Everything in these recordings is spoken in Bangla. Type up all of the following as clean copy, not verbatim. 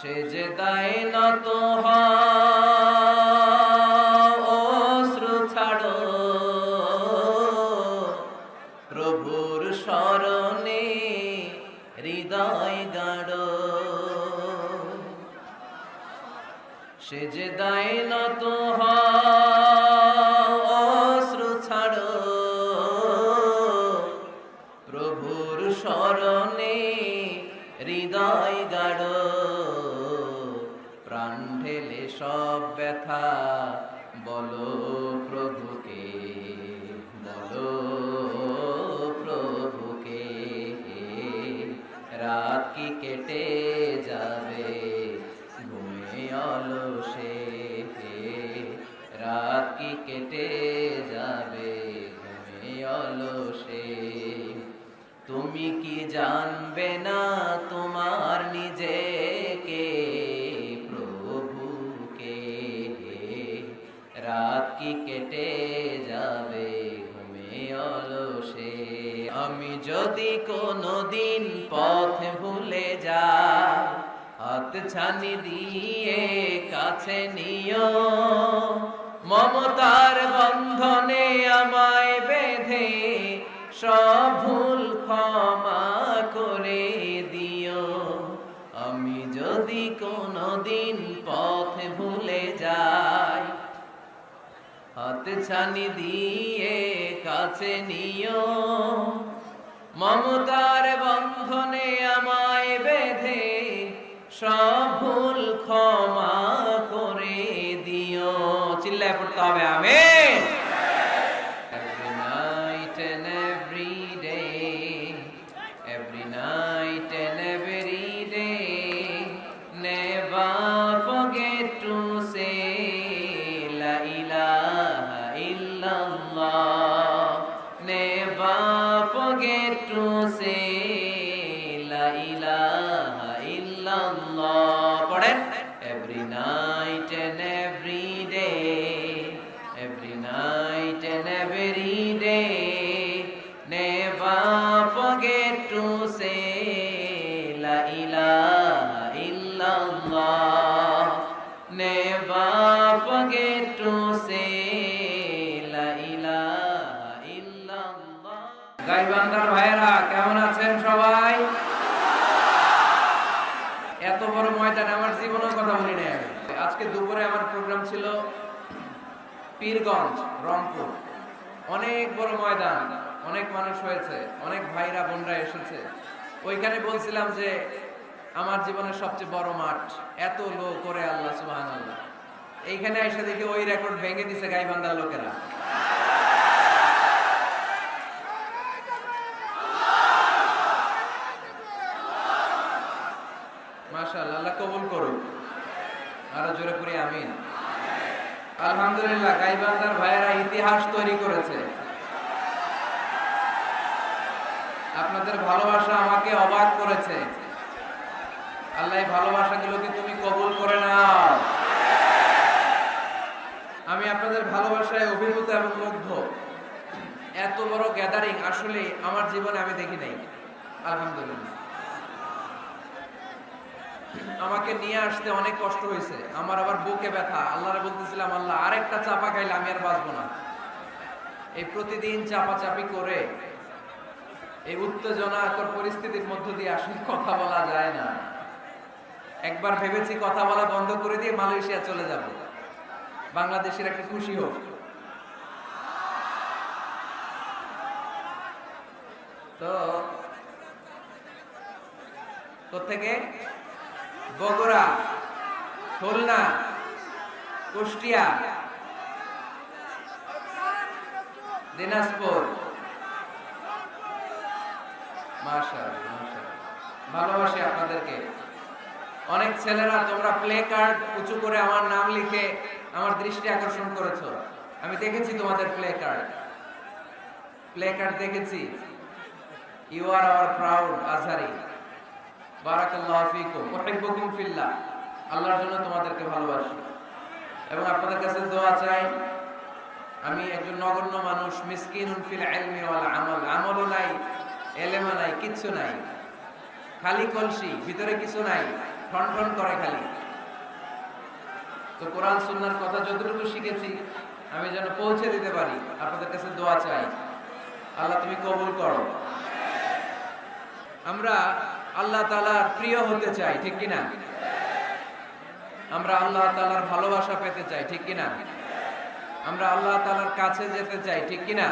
সেজদায় নত হও, অশ্রু ছাড়ো, প্রভুর শরণে হৃদয় গাড়ো। সেজদায় নত হও, অশ্রু ছাড়ো, প্রভুর শরণে হৃদয় গাড়ো। প্রাণ ঢেলে সব ব্যথা বলো প্রভুকে, বলো প্রভুকে। রাত কি কেটে যাবে ঘুমে অলসে, রাত কি কেটে যাবে ঘুমে অলসে। তুমি কি জানবে না তোমার নিজেকে, প্রভুকে। রাত কি কেটে যাবে ঘুমে অলসে। আমি যদি কোনদিন পথ ভুলে যাই, হাত ছানি দিয়ে কাছে নিও, মমতার বন্ধনে আমায় বেঁধে সব ভুল ক্ষমা করে দিও। আমি যদি কোনদিন পথ ভুলে যাই, হাত ছানি দিয়ে কাছে নিও, মমতার বন্ধনে আমায় বেঁধে সব ভুল ক্ষমা করে দিও। চিল্লায় পড়তে হবে আমিন। Every night and every day, every night and every day, never forget to say La ilaha illallah. Never forget to say La ilaha illallah. পড়েন। Every night and every day, every night and every day, never forget to say La ilaha illallah. Never forget to say La ilaha illallah. গাইবান্ধার ভাইয়েরা কেমন আছেন সবাই? এত বড় ময়দান আমার জীবনের কথা বলি না। আজকে দুপুরে আমার প্রোগ্রাম ছিল পীরগঞ্জ, রংপুর। অনেক বড় ময়দান, অনেক মানুষ হয়েছে, অনেক ভাইরা বোনরা এসেছে। ওইখানে বলছিলাম যে আমার জীবনের সবচেয়ে বড় মাঠ, এত লোক করে আল্লাহ সুবহানাল্লাহ। এইখানে এসে দেখি ওই রেকর্ড ভেঙে দিছে গাইবান্ধার লোকেরা। মাশাআল্লাহ, আল্লাহ কবুল করুন। আরো জোরে করে আমিন। আলহামদুলিল্লাহ, গাইবান্ধার ভাইয়েরা ইতিহাস তৈরি করেছে। আপনাদের ভালোবাসা আমাকে অবাক করেছে। আল্লাহ এই ভালোবাসাগুলোকে তুমি কবুল করে নাও। আমি আপনাদের ভালোবাসায় অভিভূত এবং মুগ্ধ। এত বড় গ্যাদারিং আসলে আমার জীবনে আমি দেখি নাই। আলহামদুলিল্লাহ, আমাকে নিয়ে আসতে অনেক কষ্ট হয়েছে। আমার আবার বুকে ব্যথা। আল্লাহরে বলতেছিলাম, আল্লাহ আরেকটা চাপা খাইলে আমি আর বাঁচবো না। এই প্রতিদিন চাপাচাপি করে এই উত্তেজনাকর পরিস্থিতির মধ্য দিয়ে আসলে কথা বলা যায় না। একবার ভেবেছি কথা বলা বন্ধ করে দিয়ে মালয়েশিয়া চলে যাব, বাংলাদেশের একটা খুশি হোক। তো কোত্থেকে? বগুড়া, খুলনা, কুষ্টিয়া, দিনাজপুর। মাশাআল্লাহ, মাশাআল্লাহ, ভালোবাসি আপনাদেরকে। অনেক ছেলেরা তোমরা প্লে কার্ড উঁচু করে আমার নাম লিখে আমার দৃষ্টি আকর্ষণ করেছো। আমি দেখেছি তোমাদের প্লে কার্ড দেখেছি। You are our proud Azhari. বারাকাল্লাহু ফিকুম, উহিব্বুকুম ফিল্লাহ। আল্লাহর জন্য তোমাদেরকে ভালোবাসি এবং আপনাদের কাছে দোয়া চাই। আমি একজন নগণ্য মানুষ, মিসকিনুন ফিল ইলমি ওয়াল আমাল। আমলও নাই, এলেমও নাই, কিচ্ছু নাই, খালি কলসি, ভিতরে কিছু নাই। ঠন ঠন করে খালি। তো কোরআন সুন্নাহর কথা যতটুকু শিখেছি আমি যেন পৌঁছে দিতে পারি, আপনাদের কাছে দোয়া চাই, আল্লাহ তুমি কবুল করো। আমরা আল্লাহ তাআলার প্রিয় হতে চাই, ঠিক কিনা? আমরা আল্লাহ তাআলার ভালোবাসা পেতে চাই, ঠিক কিনা? আমরা আল্লাহ তাআলার কাছে যেতে চাই, ঠিক কিনা?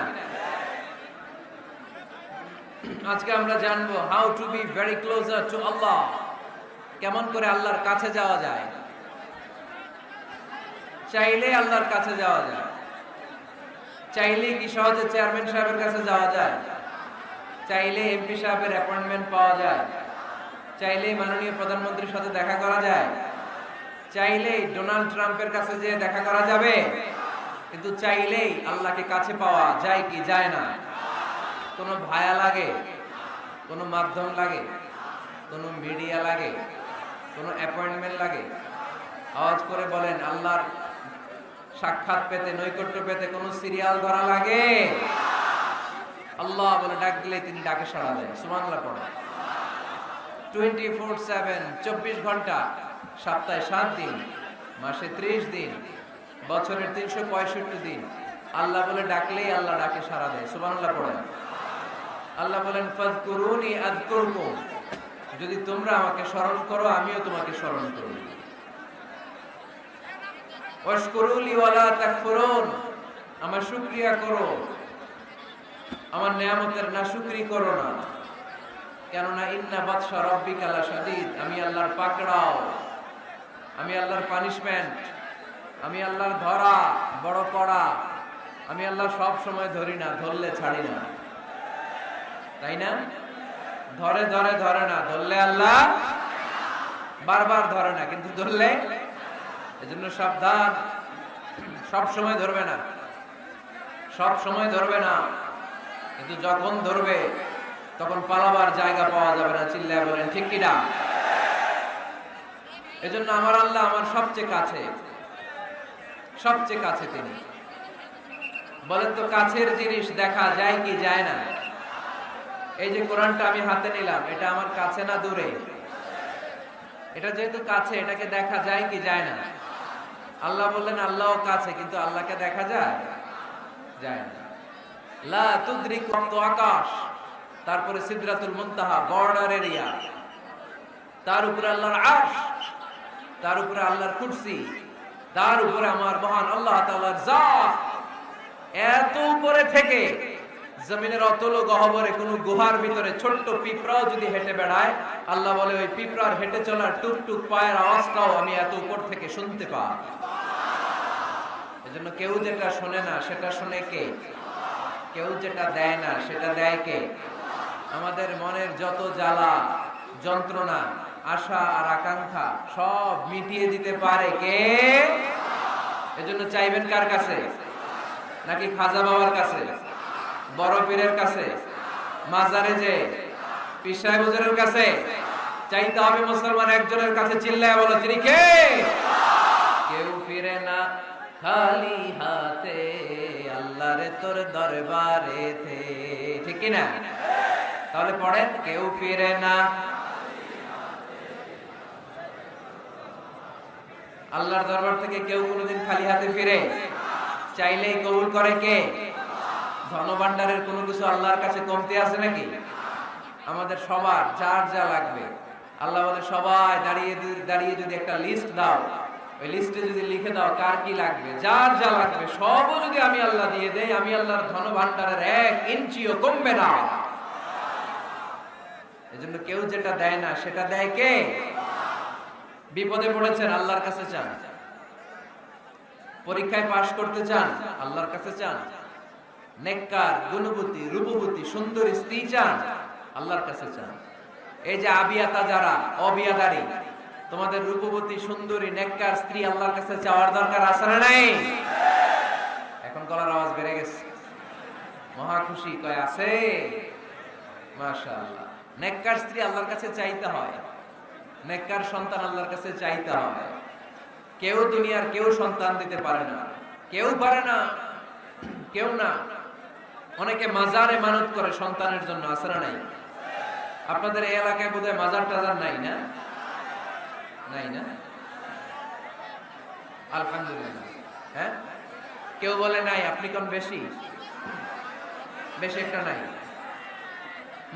আজকে আমরা জানবো how to be very closer to Allah, কেমন করে আল্লাহর কাছে যাওয়া যায়। চাইলে আল্লাহর কাছে যাওয়া যায়, চাইলে কি সহজে চেয়ারম্যান সাহেবের কাছে যাওয়া যায়? চাইলে এমপি সাহেবের অ্যাপয়েন্টমেন্ট পাওয়া যায়? চাইলে মাননীয় প্রধানমন্ত্রীর সাথে দেখা করা যায়? চাইলে ডোনাল্ড ট্রাম্পের কাছে যেয়ে দেখা করা যাবে? কিন্তু চাইলেই আল্লাহকে কাছে পাওয়া যায় কি যায় না? কোনো ভায়া লাগে, কোনো মাধ্যম লাগে, কোনো মিডিয়া লাগে, কোনো অ্যাপয়েন্টমেন্ট লাগে? আওয়াজ করে বলেন, আল্লাহর সাক্ষাৎ পেতে, নৈকট্য পেতে কোনো সিরিয়াল ধরা লাগে? আল্লাহ বলে ডাক দিলে তিনি ডাকে সাড়া দেন। সুবহানাল্লাহ পড়ে। 24/7, 24 ঘন্টা, সপ্তাহে 7 দিন, মাসে 30 দিন, বছরের 365 দিন আল্লাহ বলে ডাকলেই আল্লাহ ডাকে সাড়া দেয়। সুবহানাল্লাহ পড়ে। আল্লাহ বলেন ফাযকুরুনি আযকুরকুম, যদি তোমরা আমাকে স্মরণ করো আমিও তোমাকে স্মরণ করব। ওয়াশকুরুলি ওয়ালা তাকফুরুন, আমার শুকরিয়া করো, আমার নিয়ামতের নাশুকরি করো না। কেননা ইন্না বাতশা রাব্বিকা লাশাদীদ, আমি আল্লাহর পাকড়াও, আমি আল্লাহর পানিশমেন্ট, আমি আল্লাহর ধরা বড় কড়া। আমি আল্লাহ সব সময় ধরি না, ধরলে ছাড়ি না, তাই না? ধরে ধরে ধরে না, ধরলে আল্লাহ বারবার ধরে না, কিন্তু ধরলে, এজন্য সাবধান, সব সময় ধরবে না, সব সময় ধরবে না, কিন্তু যখন ধরবে তখন পালাবার জায়গা পাওয়া যাবে না। চিল্লায় বলেন ঠিক কিনা? এজন্য আমার আল্লাহ আমার সবচেয়ে কাছে, সবচেয়ে কাছে তিনি। বলেন তো কাছের জিনিস দেখা যায় কি যায় না? এই যে কোরআনটা আমি হাতে নিলাম, এটা আমার কাছে না দূরে? এটা যেহেতু কাছে, এটাকে দেখা যায় কি যায় না? আল্লাহ বললেন আল্লাহও কাছে, কিন্তু আল্লাহকে দেখা যায়? যায় না। লা তুদরিকু আকাশ, তারপরে সিদরাতুল মুনতাহা, বর্ডার এরিয়া, তার উপরে আল্লাহর আরশ, তার উপরে আল্লাহর কুরসি, তার উপরে আমার মহান আল্লাহ তাআলার জাত। এত উপরে থেকে জমিনের অতল গহ্বরে কোন গুহার ভিতরে ছোট্ট পিঁপড়াও যদি হেঁটে বেড়ায়, আল্লাহ বলে ওই পিঁপড়ার হেঁটে চলার টুকটুক পায়ের আওয়াজটাও আমি এত উপর থেকে শুনতে পাই। এজন্য কেউ যেটা শোনে না সেটা শোনে কে? কেউ যেটা দেয় না সেটা দেয় কে? আমাদের মনের যত জ্বালা যন্ত্রণা আশা আর আকাঙ্ক্ষা সব মিটিয়ে দিতে পারে কে? এজন্য চাইবেন কার কাছে? নাকি খাজা বাবার কাছে, বড় পীরের কাছে, মাজারে যে পীর সাহেব হুজুরের কাছে? চাইতে হবে মুসলমান একজনের কাছে। চিল্লায় বলো তিনি কে? কেউ ফিরে না খালি হাতে, আল্লাহরে তোর দরবারেতে, ঠিক কি না? তাহলে পড়েন, কেউ ফিরে না, আল্লাহর দরবার থেকে কেউ কোনোদিন খালি হাতে ফিরে? চাইলেই কবুল করে কে? ধনভাণ্ডারের কোনো কিছু আল্লাহর কাছে কমতি আছে নাকি? আমাদের সবার যার যা লাগবে, আল্লাহ বলে সবাই দাঁড়িয়ে দাঁড়িয়ে যদি একটা লিস্ট দাও, ওই লিস্টে যদি লিখে দাও কার কি লাগবে, যার যা লাগবে সবও যদি আমি আল্লাহ দিয়ে দেই, আমি আল্লাহর ধনভাণ্ডারের 1 ইঞ্চিও কমবে না। এজন্য কেউ যেটা দেয় না সেটা দেয় কে? বিপদে পড়েছেন আল্লাহর কাছে চান, পরীক্ষায় পাশ করতে চান আল্লাহর কাছে চান, নেককার গুণবতী রূপবতী সুন্দরী স্ত্রী চান আল্লাহর কাছে চান। এই যে আবিয়াতা যারা অবিয়াদারি, তোমাদের রূপবতী সুন্দরী নেককার স্ত্রী আল্লাহর কাছে চাওয়ার দরকার আছে না নাই? এখন গলার আওয়াজ বেড়ে গেছে, মহা খুশি, কয় আছে। মাশাআল্লাহ। নেককার স্ত্রী আল্লাহর কাছে চাইতে হয়, নেককার সন্তান আল্লাহর কাছে চাইতে হয়। কেউ দুনিয়ার কেউ সন্তান দিতে পারে না, কেউ পারে না, কেউ না। অনেকে মাজারে মানত করে সন্তানের জন্য, আছে না নাই? আপনাদের এই এলাকায় বোধহয় মাজার টাজার নাই না? নাই না? আলহামদুলিল্লাহ। হ্যাঁ, কেউ বলে নাই, আপনি কোন বেশি? বেশি একটা নাই।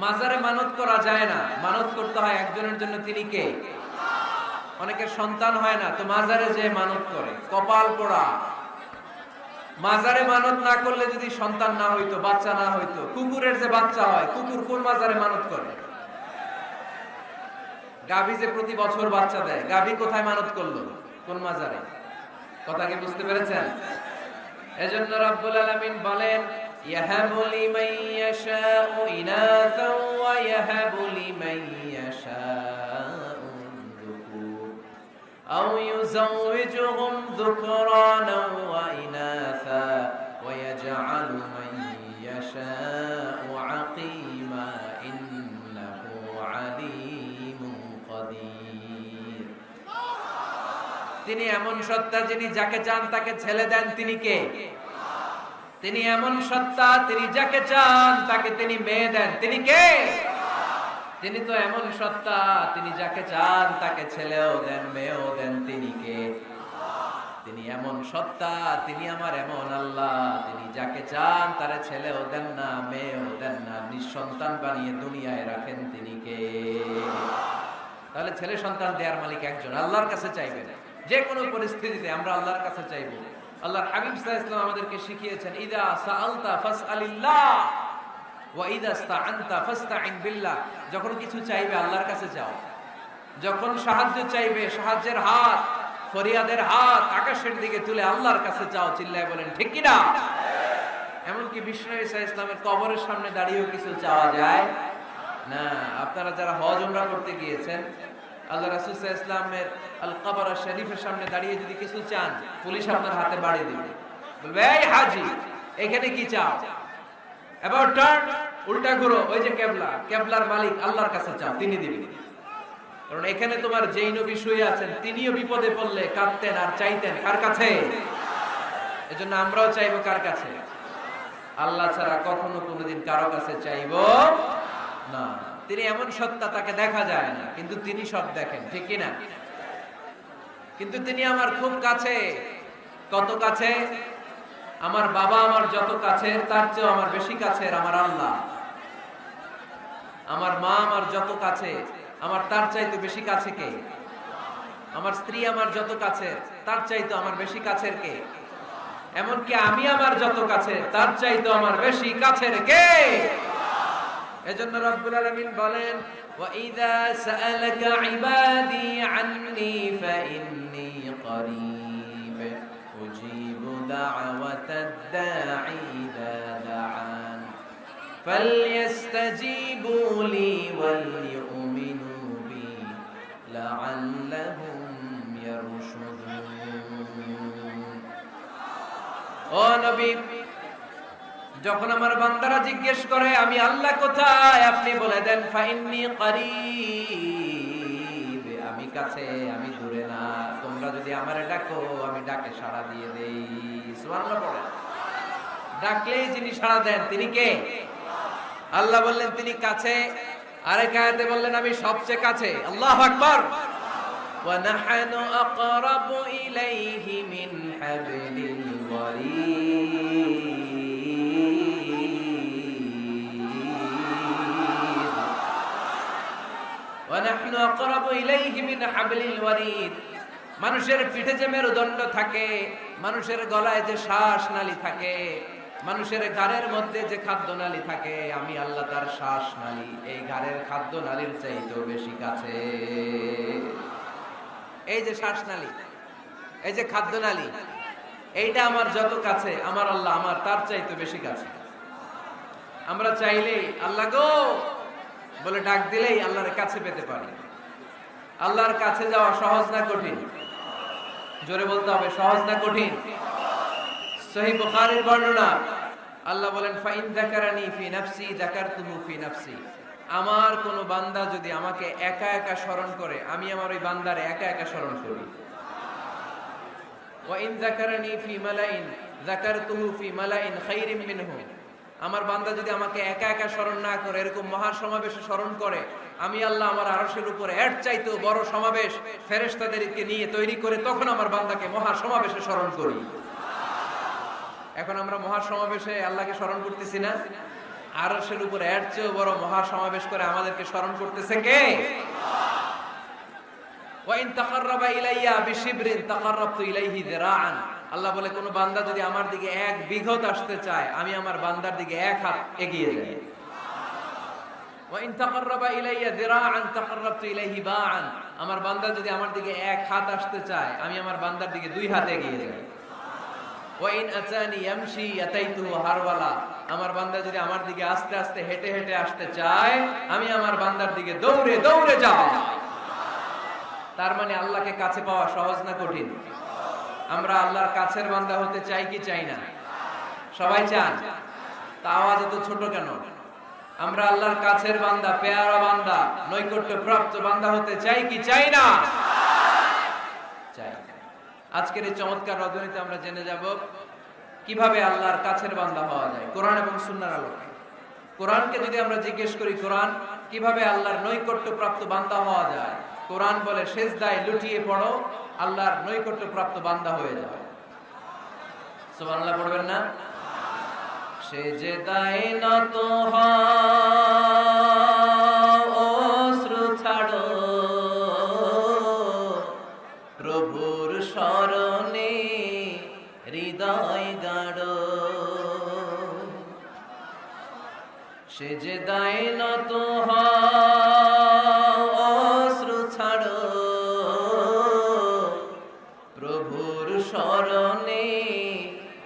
মাজারে মানত করা যায় না, মানত করতে হয় একজনের জন্য, তিনি কে? অনেকের সন্তান হয় না, তো মাজারে যে মানত করে, কপাল পোড়া। মাজারে মানত না করলে যদি সন্তান না হইতো, বাচ্চা না হইতো, কুকুরের যে বাচ্চা হয়, কুকুর কোন মাজারে মানত করে? গাভী যে প্রতি বছর বাচ্চা দেয়, গাভী কোথায় মানত করলো? কোন মাজারে? কথা কি বুঝতে পেরেছেন? এজন্য রাব্বুল আলামিন বলেন, ইয়াহাবু লিমান ইয়াশাউ ইনাসাও ওয়া ইয়াহাবু লিমান ইয়াশাউ যুকুর আও ইউযাওয়িজুহুম যুকরানাও ওয়া ইনাসা ওয়া ইয়াজআলু মান ইয়াশাউ আকিমা ইন্নাহু আলিমুন কাদির। তিনি এমন সত্তা, যিনি যাকে চান তাকে ছেলে দেন। তিনি কে? তিনি এমন সত্তা, তিনি যাকে চান তাকে তিনি মেয়ে দেন। তিনি কে? তিনি তো এমন সত্তা, তিনি যাকে চান তাকে ছেলেও দেন, মেয়েও দেন। তিনি কে? তিনি এমন সত্তা, তিনি আমার এমন আল্লাহ, তিনি যাকে চান তারে ছেলেও দেন না, মেয়েও দেন না, নিঃসন্তান বানিয়ে দুনিয়ায় রাখেন। তিনি কে? তাহলে ছেলে সন্তান দেওয়ার মালিক একজন, আল্লাহর কাছে চাইবেন। যে কোনো পরিস্থিতিতে আমরা আল্লাহর কাছে চাইবো। আল্লাহর হাবিব সাল্লাল্লাহু আলাইহি ওয়াসাল্লাম আমাদেরকে শিখিয়েছেন, ইদা সাআলতা ফাসআলিল্লাহ ওয়া ইদা ইসতাআনতা ফাসতাইন বিল্লাহ। যখন কিছু চাইবে আল্লাহর কাছে চাও, যখন সাহায্য চাইবে সাহায্যের হাত, ফরিয়াদের হাত আকাশের দিকে তুলে আল্লাহর কাছে চাও। চিল্লায় বলেন ঠিক কি না? এমনকি বিষ্ণু ঈসা ইসলামের কবরের সামনে দাঁড়িয়েও কিছু চাওয়া যায় না। আপনারা যারা হজ উমরা করতে গিয়েছেন, আল্লাহ রাসূল সাল্লাল্লাহু আলাইহি ওয়াসাল্লামের আল কবর শরীফের সামনে দাঁড়িয়ে যদি কিছু চান, পুলিশ আপনার হাতে বাড়ি দিবে, বলবে এই হাজী এখানে কি চাও? এবার টার্ন, উল্টা ঘুরো, ওই যে কিবলা, কিবলার মালিক আল্লাহর কাছে চাও, তিনি দিবেন। কারণ এখানে তোমার যেই নবী শুয়ে আছেন, তিনিও বিপদে পড়লে কাঁদতেন আর চাইতেন কার কাছে? এজন্য আমরাও চাইবো কার কাছে? আল্লাহ ছাড়া কখনো কোনোদিন কারো কাছে চাইবো না। তিনি এমন সত্তা, তাকে দেখা যায় না, কিন্তু তিনি সব দেখেন। ঠিক কি না? কিন্তু তিনি আমার খুব কাছে। কত কাছে? আমার বাবা আমার যত কাছের, তার চেয়েও আমার বেশি কাছের আমার আল্লাহ। আমার মা আমার যত কাছে, আমার তার চাইতে বেশি কাছে কে? আমার স্ত্রী আমার যত কাছের, তার চাইতে আমার বেশি কাছের কে? এমনকি আমি আমার যত কাছে, তার চাইতে আমার বেশি কাছের কে? এজন্য রব্বুল আলামিন বলেন, ওয়া ইযা সাআলাকা ইবাদি আন্নী ফাইন্নী করিব উজিবু দা'ওয়াতাদ দাঈ ইযা দাআন ফালইস্তাজিবু লি ওয়াল ইউমিনু বি লাআল্লাহুম ইয়ারশুদুন। ও নবী, যখন আমার বান্দারা জিজ্ঞেস করে আমি আল্লাহ কোথায়, আপনি বলে দেন ফাইন্নী করিব, আমি কাছে, আমি দূরে না। তোমরা যদি আমারে ডাকো, আমি ডাকে সাড়া দিয়ে দেই। সুবহানাল্লাহ পড়েন। ডাকলেই যিনি সাড়া দেন তিনি কে? আল্লাহ বললেন তিনি কাছে। আরেক আয়াতে বললেন আমি সবচেয়ে কাছে। আল্লাহু আকবার। ওয়া নাহনু আকরাবু ইলাইহি মিন হাবলিল ওয়ারিদ। ওয়ানাহনু আকরাবু ইলাইহি মিন হাবলিল ওয়ারিদ। মানুষের পিঠে যে মেরুদণ্ড থাকে, মানুষের গলায় যে শ্বাস নালী থাকে, মানুষের গাড়ের মধ্যে যে খাদ্য নালী থাকে, আমি আল্লাহ তার শ্বাস নালী, এই গাড়ের খাদ্য নালীর চাইতেও বেশি কাছে। এই যে শ্বাস নালী, এই যে খাদ্য নালী, এইটা আমার যত কাছে, আমার আল্লাহ আমার তার চাইতে বেশি কাছে। আমরা চাইলেই আল্লাহ গো বলে ডাক দিলেই আল্লাহর কাছে পেতে পারি। আল্লাহর কাছে যাওয়া সহজ না কঠিন? জোরে বলতে হবে, সহজ না কঠিন? সহিহ বুখারীর বর্ণনা, আল্লাহ বলেন ফাইন যাকারানি ফি নাফসি যাকারতুহু ফি নাফসি। আমার কোন বান্দা যদি আমাকে একা একা স্মরণ করে, আমি আমার ওই বান্দারে একা একা স্মরণ করি। ওয়া ইন যাকারানি ফি মালাইন যাকারতুহু ফি মালাইন খায়রিম মিনহু। আমার বান্দা যদি আমাকে একা একা স্মরণ না করে, এরকম মহাসমাবেশে স্মরণ করে, আমি আল্লাহ আমার আরশের উপরে এর চাইতেও বড় সমাবেশ ফেরেশতাদেরকে নিয়ে তৈরি করে তখন আমার বান্দাকে মহা সমাবেশে স্মরণ করি। এখন আমরা মহা সমাবেশে আল্লাহকে স্মরণ করতেছি না? আরশের উপরে এর চেয়েও বড় মহা সমাবেশ করে আমাদেরকে স্মরণ করতেছে কে? ওয়া ইন তাকাররাবা ইলাইয়া বিশিবরিন তাকাররাবতু ইলাইহি যিরাআন। আল্লাহ বলে কোন বান্দা যদি আমার দিকে এক বিঘত আসতে চায় আমি আমার বান্দার দিকে এক হাত এগিয়ে যাই। ওয়া ইন তাকাররাবা ইলাইয়া যিরাআন তাকাররাবতু ইলাইহি বাআন। আমার বান্দা যদি আমার দিকে এক হাত আসতে চায় আমি আমার বান্দার দিকে দুই হাত এগিয়ে যাই। ওয়া ইন আতানি ইয়ামশি আতাইতুহু হারওয়ালা। আমার বান্দা যদি আমার দিকে আস্তে আস্তে হেঁটে হেঁটে আসতে চায় আমি আমার বান্দার দিকে দৌড়ে দৌড়ে যাই। তার মানে আল্লাহকে কাছে পাওয়া সহজ না কঠিন? আমরা আল্লাহর কাছের বান্দা হতে চাই কি চাই না? সবাই চান। তা আওয়াজ এত ছোট কেন? আমরা আল্লাহর কাছের বান্দা, পেয়ারা বান্দা, নৈকট্য প্রাপ্ত বান্দা হতে চাই কি চাই না? চাই। আজকের এই চমৎকার রজনীতে আমরা জেনে যাব কিভাবে আল্লাহর কাছের বান্দা হওয়া যায় কোরআন এবং সুন্নাহর আলোকে। কোরআনকে যদি আমরা জিজ্ঞেস করি কোরআন কিভাবে আল্লাহর নৈকট্য প্রাপ্ত বান্দা হওয়া যায়, কোরআন বলে সেজদায় লুটিয়ে পড়ো, আল্লাহর নৈকট্য প্রাপ্ত বান্দা হয়ে যাও। সুবহানাল্লাহ পড়বেন না? সেজদায় নত হও, অশ্রু ছাড়ো, প্রভুর শরণে হৃদয় গাড়ো। সেজদায় নত হও, অশ্রু ছাড়ো, প্রভুর শরণে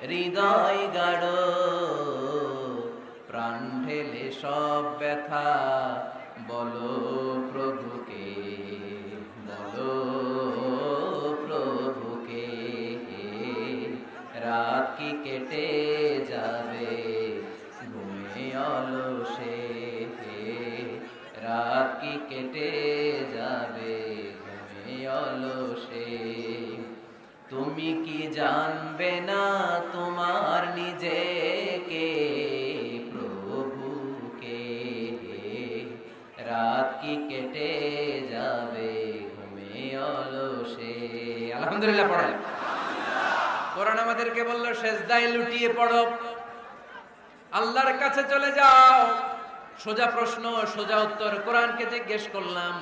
হৃদয় গাড়ো। প্রাণ ঢেলে সব ব্যথা বলো প্রভুকে, বলো প্রভুকে। রাত কি কেটে যাবে ঘুমে অলসে, রাত কি কেটে যাবে ঘুমে অলসে। তুমি কি জানবে না তোমার নিজেকে প্রভুকে, রাত কি কেটে যাবে ঘুমে অলসে। আলহামদুলিল্লাহ পড়েন। কোরআন আমাদেরকে বললো সেজদায় লুটিয়ে পড়ো, আল্লাহর কাছে চলে যাও। সোজা প্রশ্ন সোজা উত্তর। কোরআনকে জিজ্ঞেস করলাম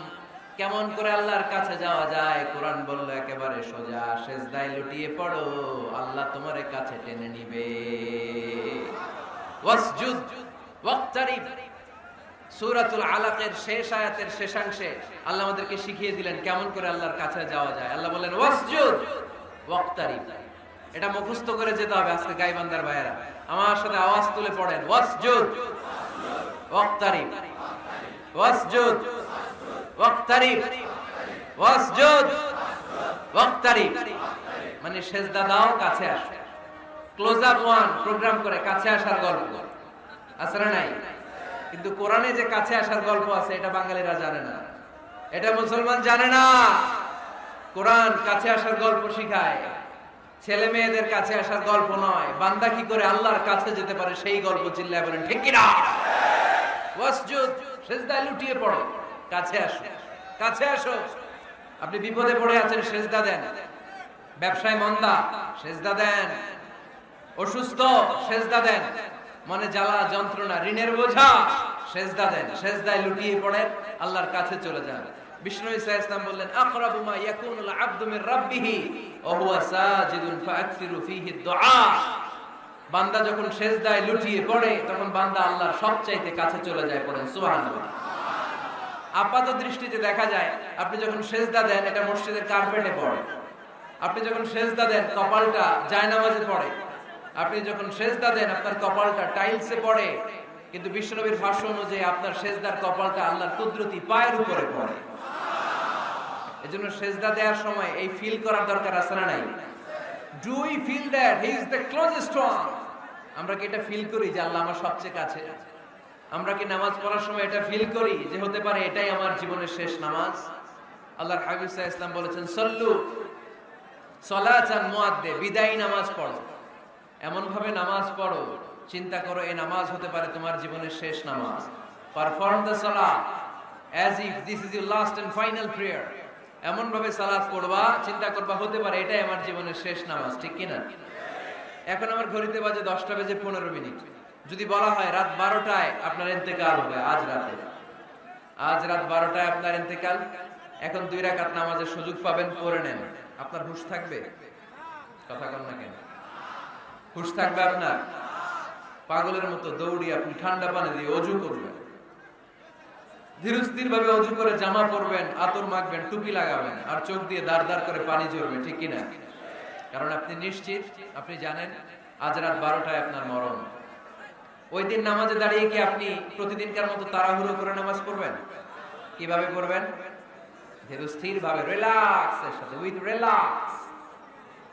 কেমন করে আল্লাহর কাছে যাওয়া যায়, কোরআন বলল একেবারে সোজা, সেজদায় লুটিয়ে পড়ো, আল্লাহ তোমার কাছে টেনে নিবে। ওয়াসজুদ ওয়াক্তারিব। সূরাতুল আলাকের শেষ আয়াতের শেষাংশে আল্লাহ আমাদেরকে শিখিয়ে দিলেন কেমন করে আল্লাহর কাছে যাওয়া যায়। আল্লাহ বললেন ওয়াসজুদ ওয়াক্তারিব। এটা মুখস্থ করে যেতে হবে আজকে গাইবান্দার ভাইয়েরা। আমার সাথে আওয়াজ তুলে পড়েন ওয়াসজুদ ওয়াক্তারিব, ওয়াসজুদ ওয়াক্তারিব, ওয়াসজুদ ওয়াক্তারিব। মানে সেজদা দাও, কাছে আসো। ক্লোজ আপ ওয়ান প্রোগ্রাম করে কাছে আসার গল্প আছে না নাই? কিন্তু কোরআনে যে কাছে আসার গল্প আছে এটা বাঙালিরা জানে না, এটা মুসলমান জানে না। কোরআন কাছে আসার গল্প শিখায়, ছেলে মেয়েদের কাছে আসার গল্প নয়। বান্দা কি করে আল্লাহর কাছে যেতে পারে সেই গল্প। চিল্লায় বলেন ঠিক কি না? ওয়াসজুদ, সেজদায় লুটিয়ে পড়ো, কাছে আসো, কাছে আসো। আপনি বিপদে পড়ে আছেন, সেজদা দেন। ব্যবসায় মন্দা, সেজদা দেন। অসুস্থ, সেজদা দেন। মনে জ্বালা যন্ত্রণা, ঋণের বোঝা, সেজদা দেন। সেজদায় লুটিয়ে পড়েন, আল্লাহর কাছে চলে যান। বিষ্ণু ঈসা ইসলাম বললেন আকরাবু মা ইয়াকুনুল আবদু মির রাব্বিহি ওয়া হুয়া সাজিদুন ফাআকসিরু ফীহি দুআ। বান্দা যখন সেজদায় লুটিয়ে পড়ে তখন বান্দা আল্লাহর সবচাইতে কাছে চলে যায়। পড়েন সুবহানাল্লাহ। আপাত দৃষ্টিতে দেখা যায় আপনি যখন সেজদা দেন এটা মসজিদের কার্পেটে পড়ে, আপনি যখন সেজদা দেন কপালটা জায়নামাজে পড়ে, আপনি যখন সেজদা দেন আপনার কপালটা টাইলসে পড়ে। কিন্তু বিশ্বনবীর ভাষ্য অনুযায়ী আপনার সেজদার কপালটা আল্লাহর কুদরতি পায়ের উপরে পড়ে। এজন্য সেজদা দেওয়ার সময় এই ফিল করার দরকার আছে না নাই? Do we feel that he is the closest one? আমরা কি এটা ফিল করি যে আল্লাহ আমার সবচেয়ে কাছে? আমরা কি নামাজ পড়ার সময় এটা ফিল করি যে হতে পারে এটাই আমার জীবনের শেষ নামাজ? আল্লাহর হাবিব সাল্লাল্লাহু আলাইহি ওয়াসাল্লাম বলেছেন সল্লু সলাতান মুআদ্দে, বিদায়ী নামাজ পড়ো। এমন ভাবে নামাজ পড়ো, চিন্তা করো এই নামাজ হতে পারে তোমার জীবনের শেষ নামাজ। Perform the Salah, as if this is your last and final prayer. এমন ভাবে সালাত পড়বা, চিন্তা করবা হতে পারে এটাই আমার জীবনের শেষ নামাজ, ঠিক কি না? এখন আমার ঘড়িতে বাজে 10:15। যদি বলা হয় রাত 12টায় আপনার ইন্তেকাল হবে, আজ রাত 12টায় আপনার ইন্তেকাল, এখন 2 রাকাত নামাজের সুযোগ পাবেন, পড়ে নেন, আপনার হুঁশ থাকবে? কথা বল না কেন? হুঁশ থাকবে আপনার? পাগলের মতো দৌড়ি আপনি ঠান্ডা পানি দিয়ে ওযু করবেন, ধীরস্থির ভাবে ওযু করে জামা পরবেন, আতর মাখবেন, টুপি লাগাবেন, আর চোখ দিয়ে দাঁড় দাঁড় করে পানি ঝরবে, ঠিক কি না? কারণ আপনি নিশ্চিত, আপনি জানেন আজ রাত 12টায় আপনার মরণ। ওই দিন নামাজে দাঁড়িয়ে কি আপনি প্রতিদিনকার মতো তাড়াহুড়ো করে নামাজ পড়বেন? কিভাবে পড়বেন? ধীরস্থির ভাবে, রিল্যাক্সের সাথে, উইথ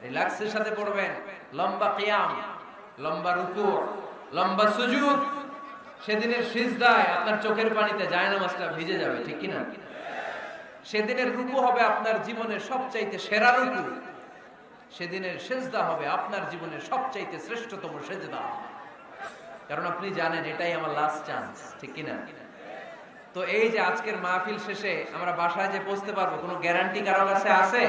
রিল্যাক্সের সাথে পড়বেন। লম্বা কিয়াম, লম্বা রুকু, লম্বা সুজুদ। সেদিনের সিজদায় আপনার চোখের পানিতে জায়নামাজটা ভিজে যাবে, ঠিক কি না? সেদিনের রুকু হবে আপনার জীবনের সবচাইতে সেরা রুকু। সেদিনের সিজদা হবে আপনার জীবনের সবচাইতে শ্রেষ্ঠতম সিজদা। কারণ আপনি জানেন এটাই আমার লাস্ট চান্স, ঠিক কি না? তো এই যে আজকের মাহফিল শেষে আমরা বাসায় যে পৌঁছতে পারবো, কোনো গ্যারান্টি কারো কাছে আছে?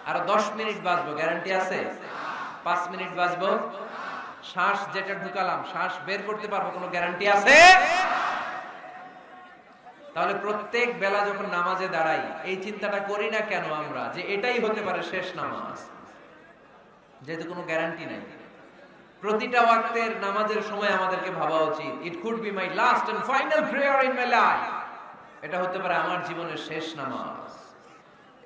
আরো 10 মিনিট বাঁচবো, গ্যারান্টি আছে? 5 মিনিট বাঁচবো, শ্বাস যেটা ঢুকালাম শ্বাস বের করতে পারবো, কোনো গ্যারান্টি আছে? তাহলে প্রত্যেক বেলা যখন নামাজে দাঁড়াই এই চিন্তাটা করি না কেন আমরা, যে এটাই হতে পারে শেষ নামাজ, যেহেতু কোনো গ্যারান্টি নাই। প্রতিটা ওয়াক্তের নামাজের সময় আমাদেরকে ভাবা উচিত, it could be my last and final prayer in my life. এটা হতে পারে আমার জীবনের শেষ নামাজ।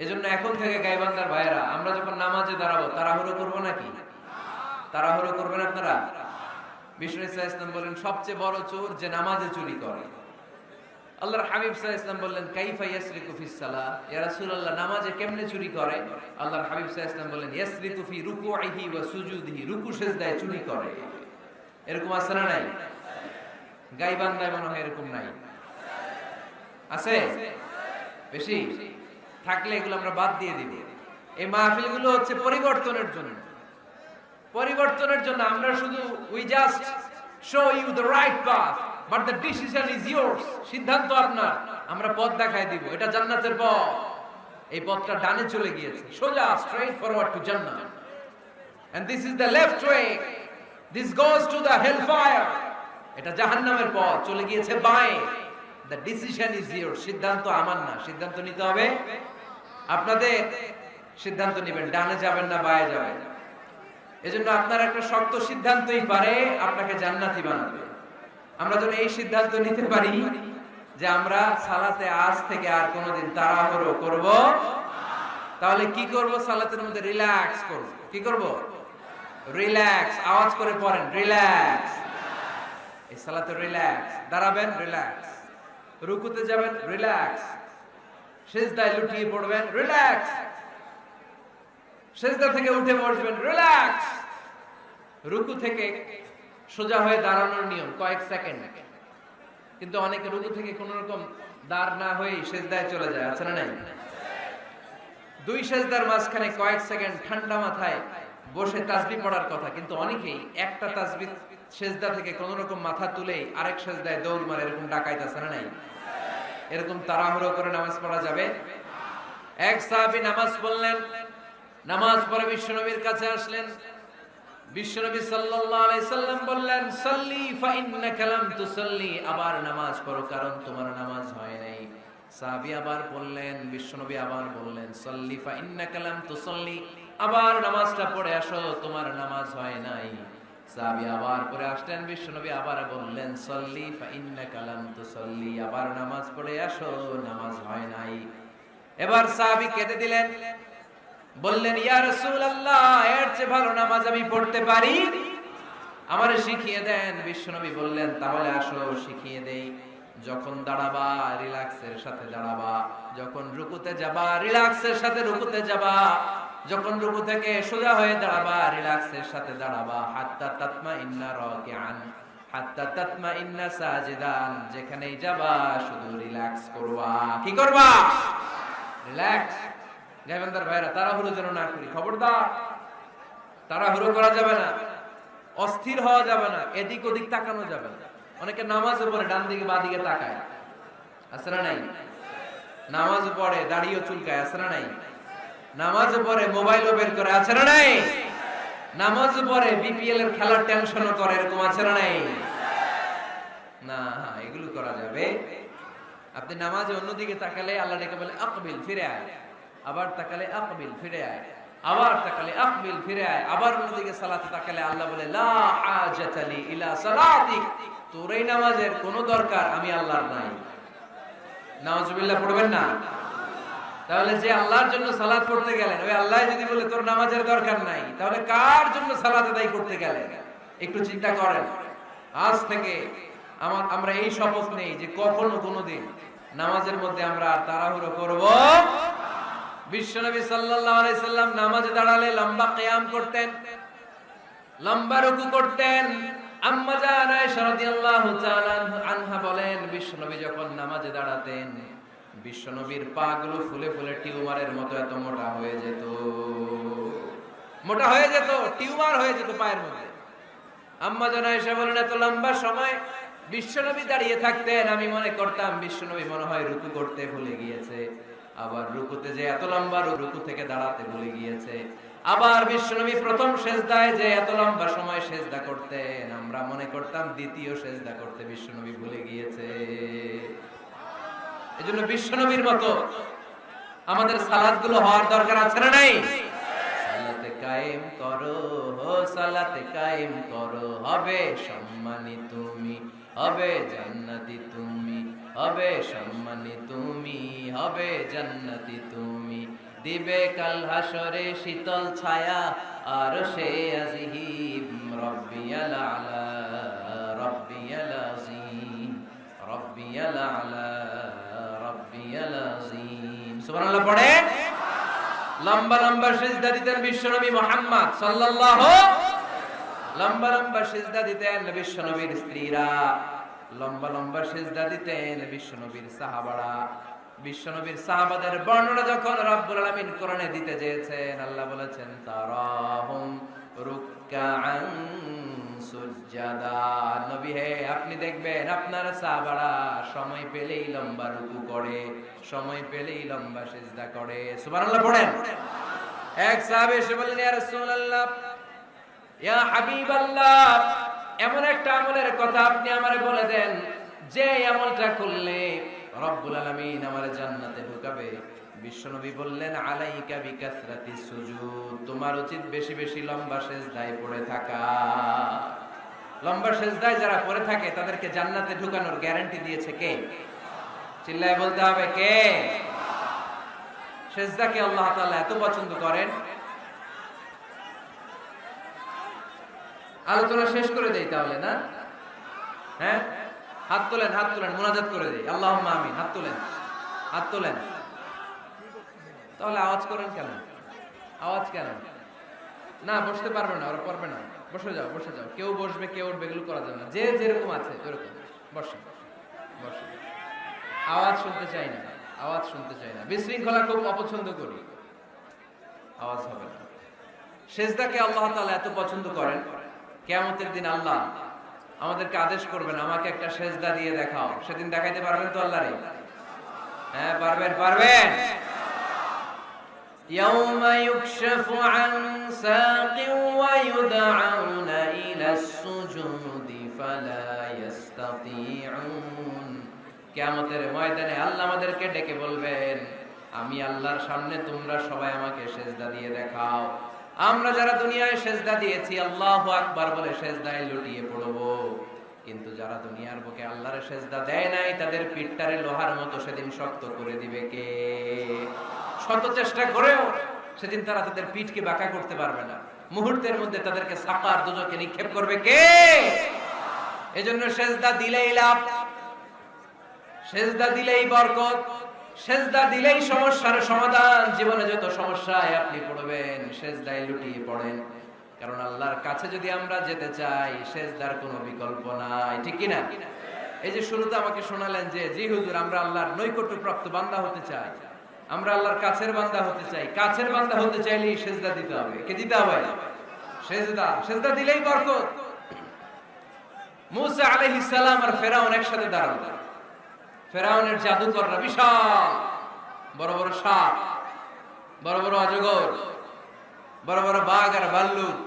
এজন্য এখন থেকে গাইবান্দার ভাইয়েরা, আমরা যখন নামাজে দাঁড়াবো তাড়াহুড়ো করবো নাকি? তাড়াহুড়ো করবেন আপনারা? বিষ্ণু সাল্লাল্লাহু আলাইহি ওয়াসাল্লাম বলেন সবচেয়ে বড় চোর যে নামাজে চুরি করে। আল্লাহর হাবিব সাল্লাল্লাহু আলাইহি ওয়াসাল্লাম বললেন কাইফা ইয়াসরিকু ফিস সালাহ, ইয়া রাসূলুল্লাহ নামাজে কেমনে চুরি করে? আল্লাহর হাবিব সাল্লাল্লাহু আলাইহি ওয়াসাল্লাম বললেন ইয়াসরিকু ফি রুকুইহি ওয়া সুজুদিহি, রুকু সিজদায় চুরি করে। এরকম আছে না নাই? গাইবান্দায় মনে হয় এরকম নাই, আছে? বেশি থাকলে এগুলো আমরা বাদ দিয়ে দিব। এই মাহফিলগুলো হচ্ছে পরিবর্তনের জন্য, আমরা শুধু we just show you the right path but the decision is yours. সিদ্ধান্ত আপনার, আমরা পথ দেখায় দিব, এটা জান্নাতের পথ। এই পথটা ডানে চলে গিয়েছে, সোজা স্ট্রেইট ফরওয়ার্ড টু জান্নাত, and this is the left way, this goes to the hell fire. এটা জাহান্নামের পথ, চলে গিয়েছে বাঁয়ে। দ্য ডিসিশন ইজ ইয়োরস, সিদ্ধান্ত আমার না, সিদ্ধান্ত নিতে হবে আপনাদের। সিদ্ধান্ত নেবেন, ডানে যাবেন না বাঁয়ে যাবেন। এজন্য আপনার একটা শক্ত সিদ্ধান্তই পারে আপনাকে জান্নাতি বানাবে। আমরা যেন এই সিদ্ধান্ত নিতে পারি যে আমরা সালাতে আজ থেকে আর কোনোদিন তাড়াহুড়ো করব। তাহলে কি করব? সালাতের মধ্যে রিল্যাক্স করব। কি করব? রিল্যাক্স। আওয়াজ করে পড়েন, রিল্যাক্স। এই সালাতে রিল্যাক্স। দাঁড়াবেন, রিল্যাক্স। রুকুতে যাবেন, রিল্যাক্স। সিজদায় লুটিয়ে পড়বেন, রিল্যাক্স। সিজদা থেকে উঠে বসবেন, রিল্যাক্স। রুকু থেকে সোজা হয়ে দাঁড়ানোর নিয়ম কয়েক সেকেন্ড, কিন্তু অনেকে রুকু থেকে কোন রকম দাঁড় না হয়ে সিজদায় চলে যায়, আছে না নাই? 2 সিজদার মাঝখানে কয়েক সেকেন্ড ঠান্ডা মাথায় বসে তাসবিহ পড়ার কথা, কিন্তু অনেকেই একটা তাসবিহ সিজদা থেকে কোন রকম মাথা তুলেই আরেক সিজদায় দৌড় মারে, এরকম ডাকাইত, আছে না নাই? এরকম তাড়াহুড়ো করে নামাজ পড়া যাবে? এক সাহাবী নামাজ পড়লেন, নামাজ পড়ে বিশ্বনবীর কাছে আসলেন। বিশ্বনবী সাল্লাল্লাহু আলাইহি সাল্লাম বললেন সাল্লি ফা ইন্নাকা লাম তুসাল্লি, আবার নামাজ পড়ো কারণ তোমার নামাজ হয় নাই। সাহাবী আবার বললেন, বিশ্বনবী আবার বললেন সাল্লি ফা ইন্নাকা লাম তুসাল্লি, আবার নামাজটা পড়ে আসো তোমার নামাজ হয় নাই। সাহাবী আবার পড়ে আসলেন, বিশ্বনবী আবার বললেন সাল্লি ফা ইন্নাকা লাম তুসাল্লি, আবার নামাজ পড়ে আসো নামাজ হয় নাই। এবার সাহাবী কেঁদে দিলেন, বললেন ইয়া রাসূলুল্লাহ এর চেয়ে ভালো নামাজ আমি পড়তে পারি, আমারে শিখিয়ে দেন। বিশ্বনবী বললেন তাহলে আসো শিখিয়ে দেই। যখন দাঁড়াবা রিল্যাক্সের সাথে দাঁড়াবা, যখন রুকুতে যাবা রিল্যাক্সের সাথে রুকুতে যাবা, যখন রুকু থেকে সোজা হয়ে দাঁড়াবা রিল্যাক্সের সাথে দাঁড়াবা। হাত্তা তাতমাইন্না রাকিআন হাত্তা তাতমাইন্না সাজিদান, যেখানেই যাবা শুধু রিল্যাক্স করবা। কি করবা? রিল্যাক্স। গাইবান্দার ভাইরা, তাড়াহুড়ো যেন না করি, খবরদার। তাড়াহুড়ো করা যাবে না, অস্থির হওয়া যাবে না, এদিক ওদিক তাকানো যাবে না। অনেকে নামাজে পড়ে ডান দিকে বাঁ দিকে তাকায়, আছে না নাই? নামাজ পড়ে দাড়িও চুলকায়, আছে না নাই? নামাজ পড়ে মোবাইলও বের করে, আছে না নাই? নামাজ পড়ে বিপিএল এর খেলার টেনশনও করে, এরকম আছে না নাই? না, এগুলো করা যাবে। আপনি নামাজে অন্যদিকে তাকালে আল্লাহ ডেকে বলে আকবিল, ফিরে আয়। আবার তাকালে আকবিল, ফিরে আয়। আবার তাকালে আকবিল, ফিরে আয়। আবার অন্যদিকে সালাতে তাকালে আল্লাহ বলে লা হাজাতা লি ইলা সালাতিক, তোর এই নামাজের কোনো দরকার আমি আল্লাহর নাই। নাউজুবিল্লাহ পড়বেন না? তাহলে যে আল্লাহর জন্য সালাত পড়তে গেলেন, ওই আল্লাহ যদি বলে তোর নামাজের দরকার নাই, তাহলে কার জন্য সালাত আদায় করতে গেলেন? একটু চিন্তা করেন। আজ থেকে আমরা এই শপথ নেই যে কখনো কোনোদিন নামাজের মধ্যে আমরা তাড়াহুড়ো করব। বিশ্বনবী সাল্লাল্লাহু আলাইহি সাল্লাম নামাজে দাঁড়ালে লম্বা কিয়াম করতেন, লম্বা রুকু করতেন। আম্মা জান আয়েশা রাদিয়াল্লাহু তাআলা আনহা বলেন, বিশ্বনবী যখন নামাজে দাঁড়াতেন, বিশ্বনবীর পা গুলো ফুলে ফুলে টিউমারের মতো এত মোটা হয়ে যেত, মোটা হয়ে যেত, টিউমার হয়ে যেত পায়ের মধ্যে। আম্মা জান আয়েশা বলেন, এত লম্বা সময় বিশ্বনবী দাঁড়িয়ে থাকতেন, আমি মনে করতাম বিশ্বনবী মনে হয় রুকু করতে ভুলে গিয়েছে। আবার রুকুতে যে এত লম্বা রুকু থেকে দাঁড়াতে ভুলে গিয়েছে। আবার বিশ্বনবী প্রথম সেজদায় যে এত লম্বা সময় সেজদা করতেন, আমরা মনে করতাম দ্বিতীয় সেজদা করতে বিশ্বনবী ভুলে গিয়েছে। এজন্য বিশ্বনবীর মতো আমাদের সালাতগুলো হওয়ার দরকার আছে না নাই? সালাতে কায়েম করো, সালাতে কায়েম করো, হবে সম্মানী তুমি, হবে জান্নাতি তুমি, হবে সম্মানী তুমি, হবে জান্নাতি তুমি। দিবে কাল হাসরে শীতল ছায়া আর সে আজিম, রব্বিয়াল আলা, রব্বিয়াল আযীম, রব্বিয়াল আলা, রব্বিয়াল আযীম। সুবহানাল্লাহ পড়ে। লম্বা লম্বা সিজদা দিতেন বিশ্বনবী মুহাম্মদ সাল্লাল্লাহু, লম্বা লম্বা সিজদা দিতেন বিশ্বনবীর স্ত্রীরা, লম্বা লম্বা সিজদা দিতেন বিশ্বনবীর সাহাবারা। বিশ্বনবীর সাহাবাদের বর্ণনা যখন রব্বুল আলামিন কোরআনে দিতে চেয়েছেন, আল্লাহ বলেছেন তারাহুম রুকআন সুজদা। নবী হে, আপনি দেখবেন আপনার সাহাবারা সময় পেলেই লম্বা রুকু করে, সময় পেলেই লম্বা সিজদা করে। সুবহানাল্লাহ পড়েন। এক সাহাবী এসে বললেন, ইয়া রাসূলুল্লাহ, ইয়া হাবিবাল্লাহ, এমন একটা আমলের কথা আপনি আমারে বলে দেন যে আমলটা করলে রব্বুল আলামিন আমারে জান্নাতে ঢুকাবে। বিশ্বনবী বললেন, আলাইকা বিকাসরাতিস সুজুদ, তোমার উচিত বেশি বেশি লম্বা সিজদায় পড়ে থাকা। লম্বা সিজদায় যারা পড়ে থাকে তাদেরকে জান্নাতে ঢুকানোর গ্যারান্টি দিয়েছে কে? চিল্লায় বলতে হবে কে? সিজদাকে আল্লাহ তাআলা এত পছন্দ করেন। আলোচনা শেষ করে দেই তাহলে, না? হ্যাঁ, হাত তোলেন, হাত তোলেন, মুনাজাত করে দেই। আল্লাহুম্মা আমিন। হাত তোলেন, হাত তোলেন। তাহলে আওয়াজ করেন কেন? আওয়াজ কেন? না, বসতে পারবে না, ওরা পারবে না। বসে যাও, বসে যাও। কেউ বসবে, কেউ উঠবে, এগুলো করা যাবে না। যে যেরকম আছে ওরকম বসে, বসে। আওয়াজ শুনতে চাই না, আওয়াজ শুনতে চাই না। বিশৃঙ্খলা খুব অপছন্দ করি, আওয়াজ হবে না। সিজদাকে আল্লাহ তাআলা এত পছন্দ করেন, কিয়ামতের দিন আল্লাহ আমাদেরকে আদেশ করবেন, আমাকে একটা সিজদা দিয়ে দেখাও। সেদিন দেখাইতে পারবেন তো আল্লাহরে? হ্যাঁ, পারবেন, পারবেন। ইয়াউমা ইউকশাফু আন সাকিন ওয়া ইউদআউনা ইলাস সুজুদি ফালা ইস্তাতিউন। কিয়ামতের ময়দানে আল্লাহ আমাদেরকে ডেকে বলবেন, আমি আল্লাহর সামনে তোমরা সবাই আমাকে সিজদা দিয়ে দেখাও। আমরা যারা দুনিয়ায় সিজদা দিয়েছি আল্লাহু আকবার বলে সিজদায় লুটিয়ে পড়ব, কিন্তু যারা দুনিয়ার বুকে আল্লাহর সিজদা দেয় নাই তাদের পিঠটারে লোহার মতো সেদিন শক্ত করে দিবে কে? শত চেষ্টা করেও সেদিন তারা তাদের পিঠকে বাঁকা করতে পারবে না। মুহূর্তের মধ্যে তাদেরকে সাকার দুজকে নিক্ষেপ করবে কে? এজন্য সিজদা দিলেই লাভ, সিজদা দিলেই বরকত, সিজদা দিলেই সমস্যার সমাধান। জীবনে যত সমস্যায় আপনি পড়বেন সিজদায় লুটিয়ে পড়েন, কারণ আল্লাহর কাছে যদি আমরা যেতে চাই সিজদার কোনো বিকল্প নাই। ঠিক কি না? এই যে শুরুতে আমাকে শোনালেন যে জি হুজুর, আমরা আল্লাহর নৈকট্যপ্রাপ্ত বান্দা হতে চাই, আমরা আল্লাহর কাছের বান্দা হতে চাই। কাছের বান্দা হতে চাইলেই সিজদা দিতে হবে। কে দিতে হবে? সিজদা। সিজদা দিলেই বরকত। মুসা আলাইহিস সালাম আর ফেরাউন একসাথে দাঁড়ালো। ফেরাউনের জাদুকররা বিশাল বড় বড় সাপ, বড় বড় অজগর, বড় বড় বাঘ আর ভাল্লুক,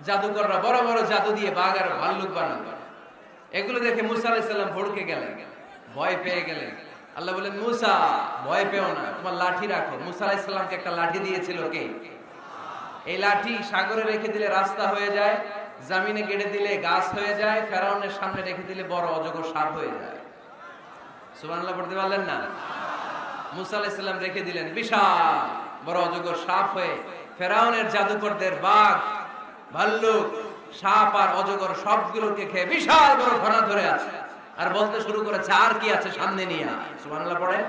জাদুকররা বড় বড় জাদু দিয়ে বাঘ আর ভাল্লুক বানালো। এগুলো দেখে মুসা আলাইহিস সালাম ভড়কে গেলেন, ভয় পেয়ে গেলেন। আল্লাহ বলেন, মুসা ভয় পেও না, তোমার লাঠি রাখো। মুসা আলাইহিস সালামকে একটা লাঠি দিয়েছিল কে? এই লাঠি সাগরে রেখে দিলে রাস্তা হয়ে যায়, জমিনে গেড়ে দিলে গাছ হয়ে যায়, ফেরাউনের সামনে রেখে দিলে বড় অজগর সাপ হয়ে যায়। সুবহানাল্লাহ পড়তে পারলেন না? মুসা আলাইহিস সালাম রেখে দিলেন, বিশাল বড় অজগর সাপ হয়ে ফেরাউনের জাদুকরদের বাঘ, ভাল্লুক, সাপ আর অজগর সবগুলোকে খেয়ে বিশাল বড় ঘোড়া ধরে আছে আর বলতে শুরু করেছে, আর কি আছে সামনে নিয়ে আয়। সুবহানাল্লাহ পড়ে।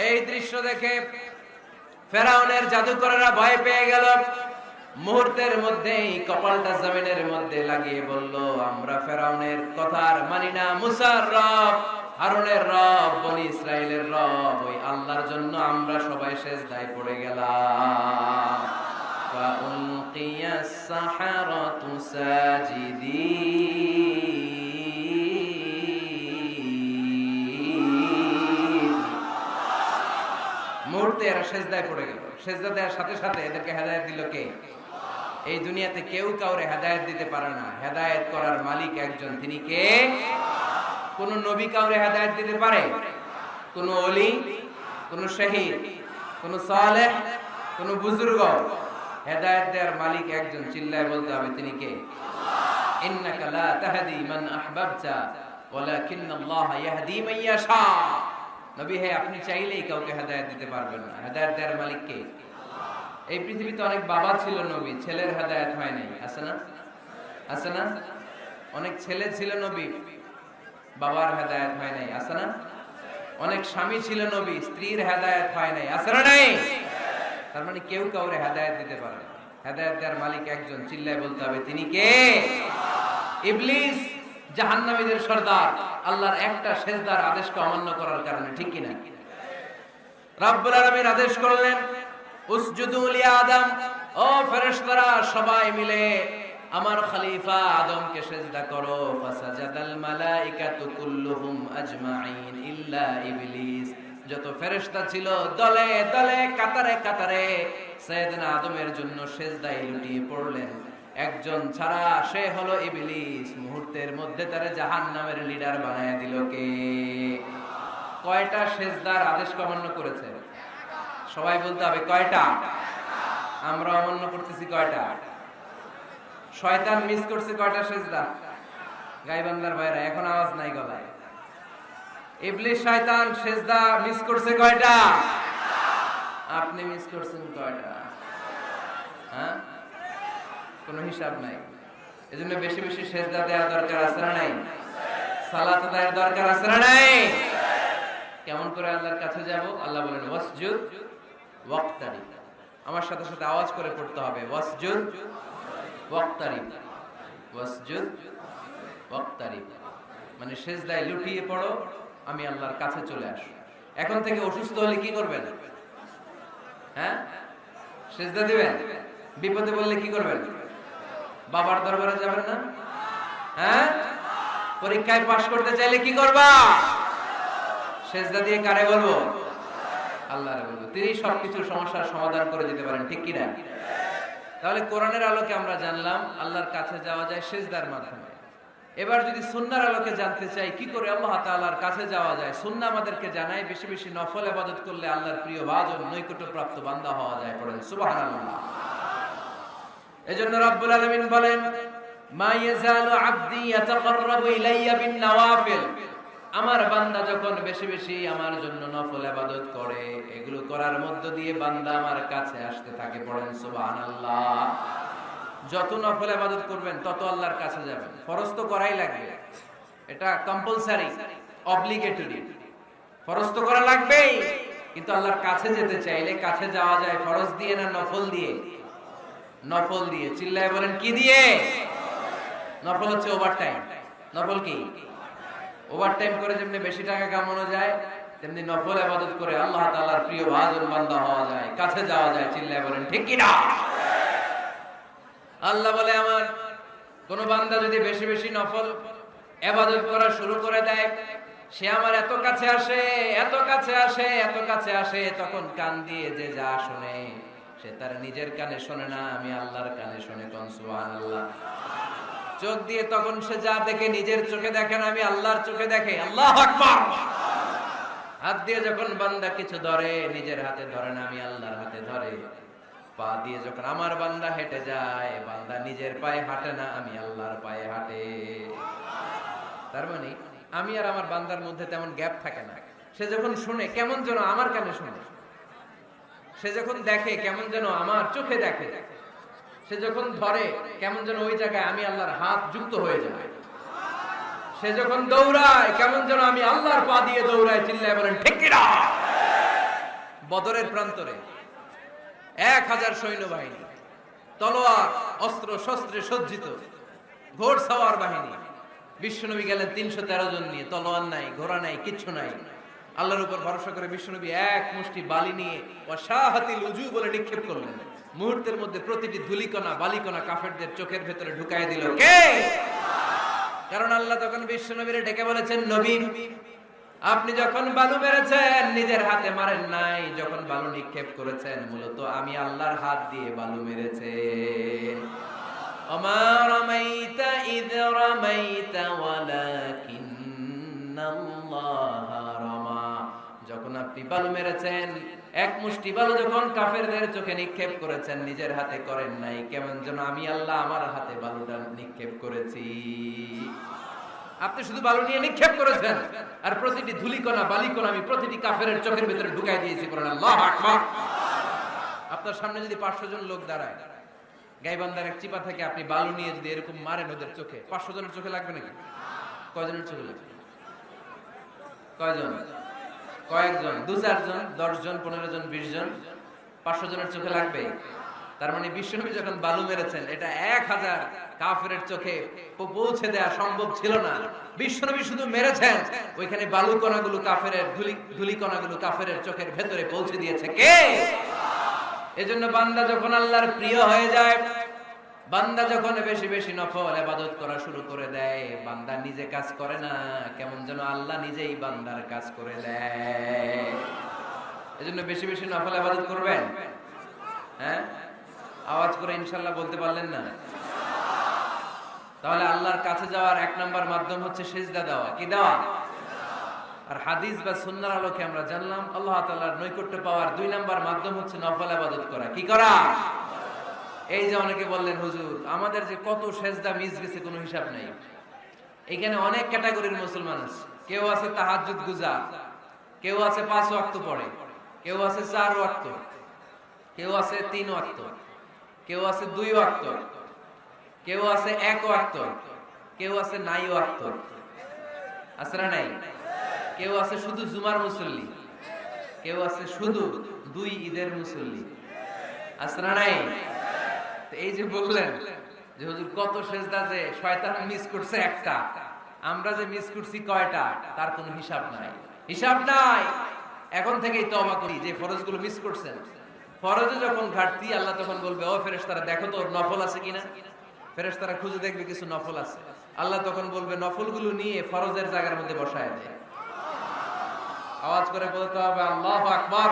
এই দৃশ্য দেখে ফেরাউনের জাদুকরেরা ভয় পেয়ে গেল। মুহূর্তের মধ্যেই কপালটা জমিনের মধ্যে লাগিয়ে বলল, আমরা ফেরাউনের কথা আর মানি না। মুসার রব, হারুনের রব, বনি ইসরাইলের রব, ওই আল্লাহর জন্য আমরা সবাই সিজদায় পড়ে গেলাম। ফাউলকিয়াস সাহারাতু সাজিদিন। মুহূর্তে এরা সিজদায় পড়ে গেল। সিজদা দেওয়ার সাথে সাথে এদেরকে হেদায়েত দিল কে? এই দুনিয়াতে কেউ কাউরে হেদায়েত দিতে পারে না, হেদায়েত করার মালিক একজন, তিনি কে? কোন নবী কাউরে হেদায়েত দিতে পারে? কোন ওলি, কোন শহীদ, কোন সালেহ, কোন বুজুর্গ? হেদায়েত দেওয়ার মালিক একজন, চিল্লায় বলতে হবে তিনি কে? ইন্নাকা লা তাহদি মান আহবাবতা ওয়ালাকিন্নাল্লাহ ইয়াহদি মান ইয়াশা। নবী হে, আপনি চাইলেই কাউকে হেদায়েত দিতে পারবেন না, হেদায়েত দেওয়ার মালিক কে? এই পৃথিবীতে অনেক বাবা ছিল নবী, ছেলের হেদায়েত হয় নাই, আছে না? আছে না? অনেক ছেলে ছিল নবী, বাবার হেদায়েত হয় নাই, আছে না? অনেক স্বামী ছিল নবী, স্ত্রীর হেদায়েত হয় নাই, আছে না? নাই। তার মানে কেউ কাউরে হেদায়েত দিতে পারে না, হেদায়েত দেওয়ার মালিক একজন, চিল্লায় বলতে হবে তিনি কে? ইবলিস জাহান্নামীদের সর্দার, আল্লাহর একটা সিজদার আদেশকে অমান্য করার কারণে, ঠিক কি না? রব্বুল আলামিন আদেশ করলেন, উসজুদু লিআদম, ও ফেরেশতারা সবাই মিলে আমার খলিফা আদমকে সিজদা করো। ফাসাজাদাল মালাইকাতু কুল্লুহুম আজমাইন ইল্লা ইবলিস। যত ফেরেশতা ছিল দলে দলে কাতারে কাতারে সাইয়েদনা আদমের জন্য সিজদায় লুটিয়ে পড়লেন, একজন ছাড়া, সে হলো ইবলিস। মুহূর্তের মধ্যে তারে জাহান্নামের লিডার বানায় দিল কে? কয়টা সিজদার আদেশ অমান্য করেছে? সবাই বলতে হবে কয়টা? আমরা অমান্য করতেছি কয়টা? শয়তান মিস করছে কয়টা সিজদা? গাইবান্দার ভাইরা এখন আওয়াজ নাই গলায়। ইবলিস শয়তান সিজদা মিস করছে কয়টা? আপনি মিস করছেন কয়টা? হ্যাঁ, কোনো হিসাব নাই। এজন্য বেশি বেশি সিজদা দেওয়ার দরকার আছে না নাই? সালাত দেওয়ার দরকার আছে না নাই? কেমন করে আল্লাহর কাছে যাব? আল্লাহ বলেন, ওয়াসজুদ ওয়াক্তারিব। আমার সাথে সাথে আওয়াজ করে পড়তে হবে, ওয়াসজুদ ওয়াক্তারিব, ওয়াসজুদ ওয়াক্তারিব। মানে সিজদায় লুটিয়ে পড়ো, আমি আল্লাহর কাছে চলে আসো। এখন থেকে অসুস্থ হলে কি করবেন? হ্যাঁ, সিজদা দিবেন। বিপদে বললে কি করবেন? বাবার দরবারে যাবেন না? হ্যাঁ, পরীক্ষায় পাশ করতে চাইলে কি করবা? সিজদা দিয়ে কারে বলবো? আল্লাহরে বলবো। তিনি সবকিছুর সমস্যার সমাধান করে দিতে পারেন, ঠিক কি না? তাহলে কোরআনের আলোকে আমরা জানলাম আল্লাহর কাছে যাওয়া যায় সিজদার মাধ্যমে। এবার যদি সুন্নাহর আলোকে জানতে চাই কি করে আল্লাহ তাআলার কাছে যাওয়া যায়, সুন্নাহ আমাদেরকে জানায় বেশি বেশি নফল ইবাদত করলে আল্লাহর প্রিয় ভাজন নৈকট্যপ্রাপ্ত বান্দা হওয়া যায়। পড়েন সুবহানাল্লাহ। এজন্য রব্বুল আলামিন বলেন, মা ইয়াজালু আবদি ইয়াতাকাররাবু ইলাইয়া বিন নওয়াফিল। আমার বান্দা যখন বেশি বেশি আমার জন্য নফল ইবাদত করে, এগুলো করার মধ্য দিয়ে বান্দা আমার কাছে আসতে থাকে। পড়েন সুবহানাল্লাহ। যত নফল ইবাদত করবেন তত আল্লাহর কাছে যাবেন। ফরজ তো করাই লাগবে, এটা কম্পালসারি, অব্লিগেটরি। ফরজ তো করা লাগবেই, কিন্তু আল্লাহর কাছে যেতে চাইলে কাছে যাওয়া যায় ফরজ দিয়ে না নফল দিয়ে? নফল দিয়ে। চিল্লায় বলেন কি দিয়ে? নফল হচ্ছে ওভারটাইম। নফল কি? ওভারটাইম করে যেমনি বেশি টাকা কামানো যায়, তেমনি নফল ইবাদত করে আল্লাহ তাআলার প্রিয় ভাজন বান্দা হওয়া যায়, কাছে যাওয়া যায়। চিল্লায় বলেন ঠিক কি না? আল্লাহ বলে, আমার কোন বান্দা যদি বেশি বেশি নফল ইবাদত করা শুরু করে দেয়, সে আমার এত কাছে আসে, এত কাছে আসে, এত কাছে আসে, তখন কান দিয়ে যে যা শুনে সে তার নিজের কানে শোনে না, আমি আল্লাহর কানে শুনে। কোন সুবহানাল্লাহ। চোখ দিয়ে তখন সে যা দেখে নিজের চোখে দেখে না, আমি আল্লাহর চোখে দেখে। আল্লাহু আকবার। হাত দিয়ে যখন বান্দা কিছু ধরে, নিজের হাতে ধরে না, আমি আল্লাহর হাতে ধরে। পা দিয়ে যখন আমার বান্দা হেঁটে যায়, বান্দা নিজের পায়ে হাঁটে না, আমি আল্লাহর পায়ে হাঁটে। তার মানে আমি আর আমার বান্দার মধ্যে তেমন গ্যাপ থাকে না। সে যখন শুনে কেমন যেন আমার কানে শুনে, সে যখন দেখে কেমন যেন আমার চোখে দেখে, সে যখন ধরে কেমন যেন ওই জায়গায় আমি আল্লাহর হাত যুক্ত হয়ে যায়। সে যখন দৌড়ায় কেমন যেন আমি আল্লাহর পা দিয়ে দৌড়ায়। চিল্লায় বলেন ঠিক কিনা? বদরের প্রান্তরে 1000 সৈন্যবাহিনী, তলোয়ার অস্ত্র শস্ত্রে সজ্জিত, ঘোড়সাওয়ার বাহিনী। বিশ্বনবী গেলেন 313 জন নিয়ে, তলোয়ার নাই, ঘোড়া নাই, কিচ্ছু নাই। আল্লাহর উপর ভরসা করে বিশ্বনবী এক মুষ্টি বালি নিয়ে ওয়াশাহাতিল উজু বলে নিক্ষেপ করলেন। মুহূর্তের মধ্যে প্রতিটি ধুলিকণা বালিকণা কাফেরদের চোখের ভেতরে ঢুকায় দিল কে? কারণ আল্লাহ তখন বিশ্বনবীরে ডেকে বলেছেন, নবী আপনি যখন বালু মেরেছেন নিজের হাতে মারেন নাই, যখন বালু নিক্ষেপ করেছেন মূলত আমি আল্লাহর হাত দিয়ে বালু মেরেছেন। ওমা রামাইতা ইয রামাইতা ওয়ালাকিন্নাল্লাহ রামা। যখন আপনি বালু মেরেছেন, এক মুষ্টি বালু যখন কাফেরদের চোখে নিক্ষেপ করেছেন, নিজের হাতে করেন নাই, কেমন যেন আমি আল্লাহ আমার হাতে বালুটা নিক্ষেপ করেছি। আপনি শুধু বালু নিয়ে নিক্ষেপ করেছেন, আর প্রতিটি ধুলিকণা বালিকণা আমি প্রতিটি কাফেরের চোখের ভিতরে ঢুকাই দিয়েছি। বলেন আল্লাহু আকবার। আপনার সামনে যদি 500 জন লোক দাঁড়ায়, গাইবান্ধার এক চিপা থেকে আপনি বালু নিয়ে যদি এরকম মারেন ওদের চোখে, 500 জনের চোখে লাগবে নাকি? কয়জনের চোখে লাগবে? কয়জন? কয়েকজন? 2-4 জন, 10 জন, 15 জন, 20 জন, 500 জনের চোখে লাগবে? তার মানে বিশ্বনবী যখন বালু মেরেছেন, এটা 1000 কাফেরের চোখে পৌঁছে দেওয়া সম্ভব ছিল না। বিশ্বনবী শুধু মেরেছেন, ওইখানে বালু কণাগুলো কাফেরের ধুলি কণাগুলো কাফেরের চোখের ভেতরে পৌঁছে দিয়েছে কে? এজন্য বান্দা যখন আল্লাহর প্রিয় হয়ে যায়, বান্দা যখন বেশি বেশি নফল ইবাদত করা শুরু করে দেয়, বান্দা নিজে কাজ করে না, কেমন যেন আল্লাহ নিজেই বান্দার কাজ করে দেয়। এজন্য বেশি বেশি নফল ইবাদত করবেন। হ্যাঁ, আওয়াজ করে ইনশাআল্লাহ বলতে পারলেন না? তাহলে আল্লাহর কাছে যাওয়ার 1 নাম্বার মাধ্যম হচ্ছে সিজদা দেওয়া। কি দেওয়া? আর হাদিস বা সুন্নাহর আলোকে আমরা জানলাম আল্লাহ তাআলার নৈকট্য পাওয়ার 2 নাম্বার মাধ্যম হচ্ছে নফল ইবাদত করা। কি করা? এই যে অনেকে বললেন হুজুর আমাদের যে কত সিজদা মিস গেছে কোনো হিসাব নাই। এখানে অনেক ক্যাটাগরির মুসলমান আছে। কেউ আছে তাহাজ্জুদ গুজার, কেউ আছে 5 ওয়াক্ত পড়ে, কেউ আছে 4 ওয়াক্ত, কেউ আছে 3 ওয়াক্ত, কেউ আছে 2 ওয়াক্ত, কেউ আছে 1 ওয়াক্ত, কেউ আছে নাই ওয়াক্ত। আছে না নাই? কেউ আছে শুধু জুমার মুসল্লি, কেউ আছে শুধু 2 ঈদের মুসল্লি। আছে না নাই? এই যে বললেন যে হুজুর কত সেজদা যে শয়তান মিস করছে একটা, আমরা যে মিস করছি কয়টা তার কোনো হিসাব নাই। হিসাব নাই। এখন থেকেই তওবা করি যে ফরজগুলো মিস করছেন। ফরজে যখন ঘাটতি আল্লাহ তখন বলবে ও ফেরেশতারা দেখো তো ওর নফল আছে কিনা। ফেরেশতারা খুঁজে দেখবে কিছু নফল আছে, আল্লাহ তখন বলবে নফলগুলো নিয়ে ফরজের জায়গার মধ্যে বসায় দেয়। আওয়াজ করে বলতে হবে আল্লাহু আকবার।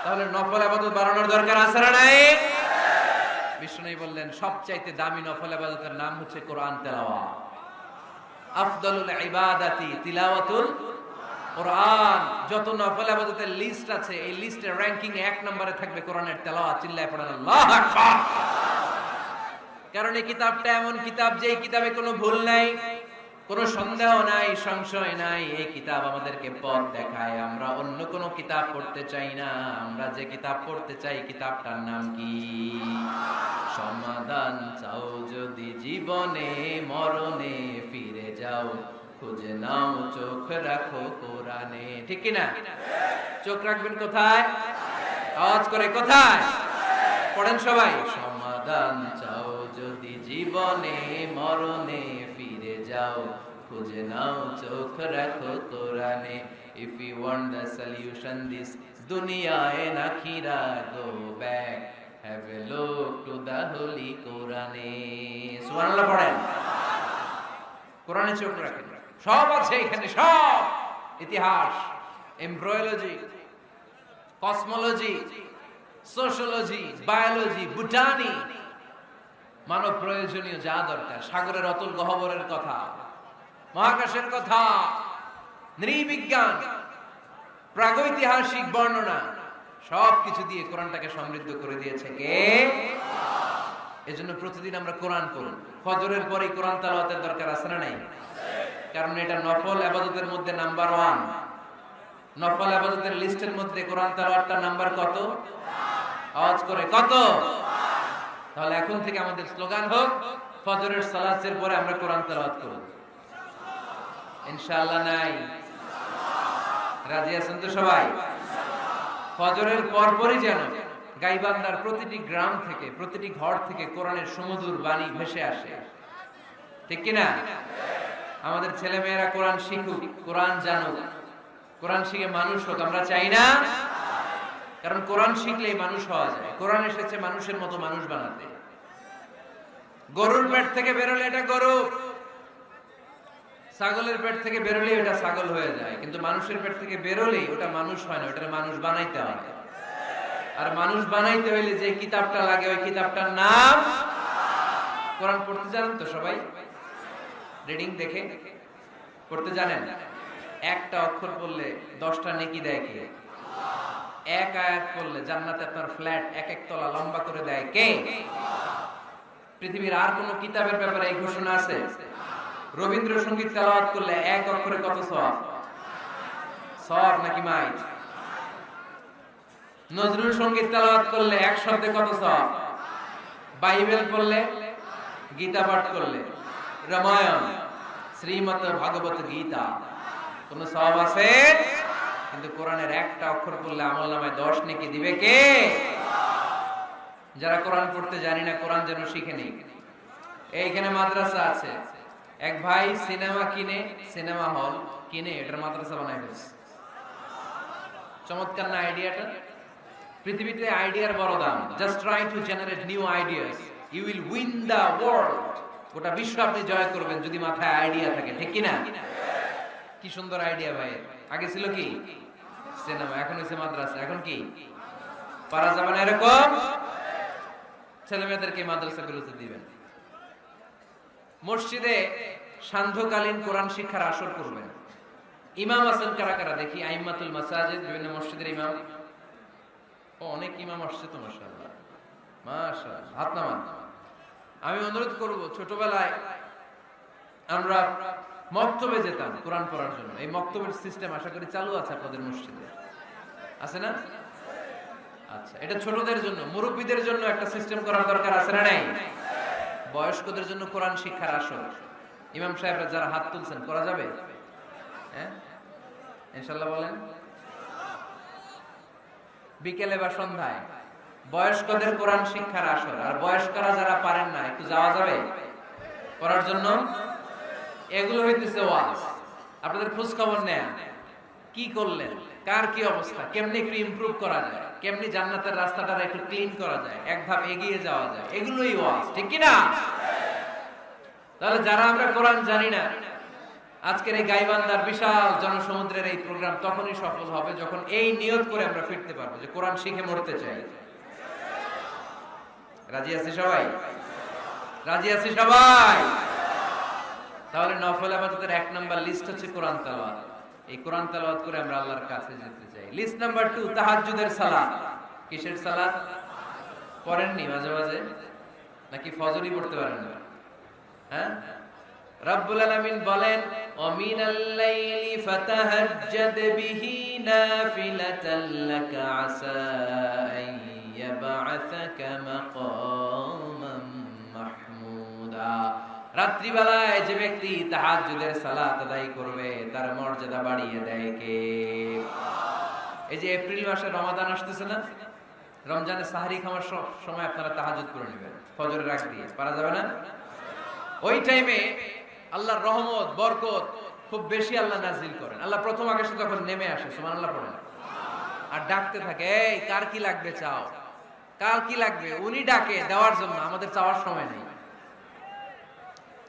তাহলে নফল ইবাদত বাড়ানোর দরকার আছে না নাই? বিষ্ণু বললেন সবচাইতে দামি নফল ইবাদতের নাম হচ্ছে কোরআন তেলাওয়াত। আফদালুল ইবাদাতি তিলাওয়াতুল কোরআন। যত নফল ইবাদতের লিস্ট আছে এই লিস্টের র‍্যাঙ্কিং 1 নম্বরে থাকবে কোরআনের তেলাওয়াত। চিল্লায় পড়েন আল্লাহু আকবার। কারণ এই কিতাবটা এমন কিতাব যে এই কিতাবে কোনো ভুল নাই, কোনো সন্দেহ নাই, সংশয় নাই। এই কিতাব আমাদেরকে পথ দেখায়। আমরা অন্য কোনো কিতাব পড়তে চাই না। আমরা যে কিতাব পড়তে চাই কিতাবটার নাম কি? সমাধান চাও যদি জীবনে মরণে ফিরে যাও, খুঁজে নাও চোখ রাখো কোরআনে। ঠিক কি না? চোখ রাখবেন কোথায়? আওয়াজ করে কোথায়? পড়েন সবাই। সমাধান চাও যদি জীবনে মরণে ফিরে যাও, খুঁজে নাও চোখ রাখো কোরআনে। If you want the solution this dunya and akhira, go back, have a look to the holy Quran. সুবহানাল্লাহ পড়েন। কোরআনে চোখ রাখেন। সব আছে এখানে, সব ইতিহাস, embryology, cosmology, sociology, biology, botany, মানব প্রয়োজনীয় যা দরকার, সাগরের অতল গহ্বরের কথা, মহাকাশের কথা, নৃবিজ্ঞান, প্রাগৈতিহাসিক বর্ণনা, সবকিছু দিয়ে কোরআনটাকে সমৃদ্ধ করে দিয়েছে কে? এজন্য প্রতিদিন আমরা কোরআন পড়ি। ফজরের পরে কোরআন তেলাওয়াতের দরকার আছে না নাই? কারণ এটা নফল ইবাদতের মধ্যে নাম্বার 1। নফল ইবাদতের লিস্টের মধ্যে কোরআন তেলাওয়াতটা নাম্বার কত? আওয়াজ করে কত? তাহলে এখন থেকে আমাদের স্লোগান হোক, ফজরের সালাতের পরে আমরা কোরআন তেলাওয়াত করব। ইনশাআল্লাহ নাই? রাজি আছেন তো সবাই? ফজরের পরপরই যেন গাইবান্ধার প্রতিটি গ্রাম থেকে, প্রতিটি ঘর থেকে কোরআনের সুমধুর বাণী ভেসে আসে, ঠিক কিনা? আমাদের ছেলে মেয়েরা কোরআন শিখুক, কোরআন জানুক, কোরআন শিখে মানুষ হোক, আমরা চাই না? কারণ কোরআন শিখলেই মানুষ হওয়া যায়। কোরআন এসেছে মানুষের মতো মানুষ বানাতে। গরুর পেট থেকে বেরোলে এটা গরু, ছাগলের পেট থেকে বেরোলে ওটা ছাগল হয়ে যায়, কিন্তু মানুষের পেট থেকে বেরোলেই ওটা মানুষ হয় না, ওটা মানুষ বানাইতে হয়। আর মানুষ বানাইতে হইলে যে কিতাবটা লাগে ওই কিতাবটার নাম কোরআন। পড়তে জানেন তো সবাই? রিডিং দেখে পড়তে জানেন? একটা অক্ষর পড়লে 10টা নেকি দেয় কে? এক আয়াত পড়লে জান্নাতে আপনার ফ্ল্যাট এক এক তলা লম্বা করে দেয় কে? পৃথিবীর আর কোন কিতাবের ব্যাপারে এই ঘোষণা আছে? রবীন্দ্রসঙ্গীত তেলাওয়াত করলে এক অক্ষরে কত সওয়াব? সওয়াব নাকি মাইট? নজরুল সঙ্গীত তেলাওয়াত করলে এক শব্দে কত সওয়াব? বাইবেল পড়লে, গীতা পাঠ করলে, রামায়ণ, শ্রীমদ্ ভাগবত গীতা, কোন সওয়াব আছে? কিন্তু কোরআনের একটা অক্ষর পড়লে আমলনামায় 10 নেকি দিবে কে? যারা কোরআন পড়তে জানি না, কোরআন যেন শিখে নেই। এইখানে মাদ্রাসা আছে, এক ভাই সিনেমা কিনে, সিনেমা হল কিনে এটার মাদ্রাসা বানায় ফেলছে। চমৎকার না আইডিয়াটা? পৃথিবীতে আইডিয়ার বড় দাম। Just try to generate new ideas, you will win the world. গোটা বিশ্ব আপনি জয় করবেন যদি মাথায় আইডিয়া থাকে, ঠিক কি না? কি সুন্দর আইডিয়া ভাই। আগে ছিল কি সিনেমা, এখন হচ্ছে মাদ্রাসা। এখন কি পারা যাবে না এরকম? ছেলে মেয়েদেরকে মাদ্রাসা বিরতি দিবেন। মসজিদে সান্ধ্যকালীন কোরআন শিক্ষার আসর করবেন। ইমাম আছেন কারা কারা দেখি? আইম্মাতুল মাসাজিদ, বিভিন্ন মসজিদের ইমাম। ও অনেক ইমাম আসছে তো, মাশাআল্লাহ মাশাআল্লাহ, হাত নামান। আমি অনুরোধ করব, ছোটবেলায় আমরা মক্তবে যেতাম কোরআন পড়ার জন্য। এই মক্তবের সিস্টেম আশা করি চালু আছে আপনাদের মসজিদে, আছে না? আচ্ছা, এটা ছোটদের জন্য। মুরব্বীদের জন্য একটা সিস্টেম করার দরকার আছে না নাই? বয়স্কদের জন্য কোরআন শিক্ষার আসর। ইমাম সাহেবরা যারা হাত তুলছেন, করা যাবে? হ্যাঁ ইনশাআল্লাহ বলেন। বিকেলে বা সন্ধ্যায় বয়স্কদের কোরআন শিক্ষার আসর। আর বয়স্করা যারা পারেন না, একটু যাওয়া যাবে করার জন্য? এগুলো হইতেছে ওয়াজ। আপনাদের খোঁজ খবর নেন, কি করলেন, কার কি অবস্থা, কেমনি একটু ইমপ্রুভ করা যায়, কেমনি জান্নাতের রাস্তাটা একটু ক্লিন করা যায়, এক ধাপ এগিয়ে যাওয়া যায়, এগুলোই ওয়াজ, ঠিক কি না? তাহলে যারা আমরা কোরআন জানি না, আজকের এই গাইবান্ধার বিশাল জনসমুদ্রের এই প্রোগ্রাম তখনই সফল হবে যখন এই নিয়ত করে আমরা ফিরতে পারবো যে কোরআন শিখে মরতে চাই। রাজি আছি সবাই? রাজি আছি সবাই? তাহলে নফল ইবাদতের 1 নাম্বার লিস্ট হচ্ছে কোরআন তেলাওয়াত। এই কোরআন তেলাওয়াত করে আমরা আল্লাহর কাছে যেতে চাই। লিস্ট নাম্বার 2, তাহাজ্জুদের সালাত। কিসের সালাত? পড়েননি মাঝে মাঝে নাকি ফজরই পড়তে পারেন না? হ্যাঁ, রব্বুল আলামিন বলেন, ওয়া মিনাল লাইলি ফাতাহাজ্জাদ বিহি নাফিলাতাল লাকা আসা আন ইয়াবআসাকা মাকামান মাহমুদা। রাত্রিবেলায় যে ব্যক্তি তাহাজ্জুদের সালাত আদায় করবে তার মর্যাদা বাড়িয়ে দেয় কে? এই যে এপ্রিল মাসে রমাদান আসতেছে না, রমজানের সাহরি খাওয়ার সময় আপনারা তাহাজ্জুদ করে নেবেন ফজরের আগ দিয়ে। পারা যাবে না? ওই টাইমে আল্লাহর রহমত, বরকত খুব বেশি আল্লাহ নাজিল করেন। আল্লাহ প্রথম আকাশে তখন নেমে আসে, সুবহানাল্লাহ পড়েন, আর ডাকতে থাকে, এই কার কি লাগবে চাও, কার কি লাগবে। উনি ডাকে দেওয়ার জন্য, আমাদের চাওয়ার সময় নেই,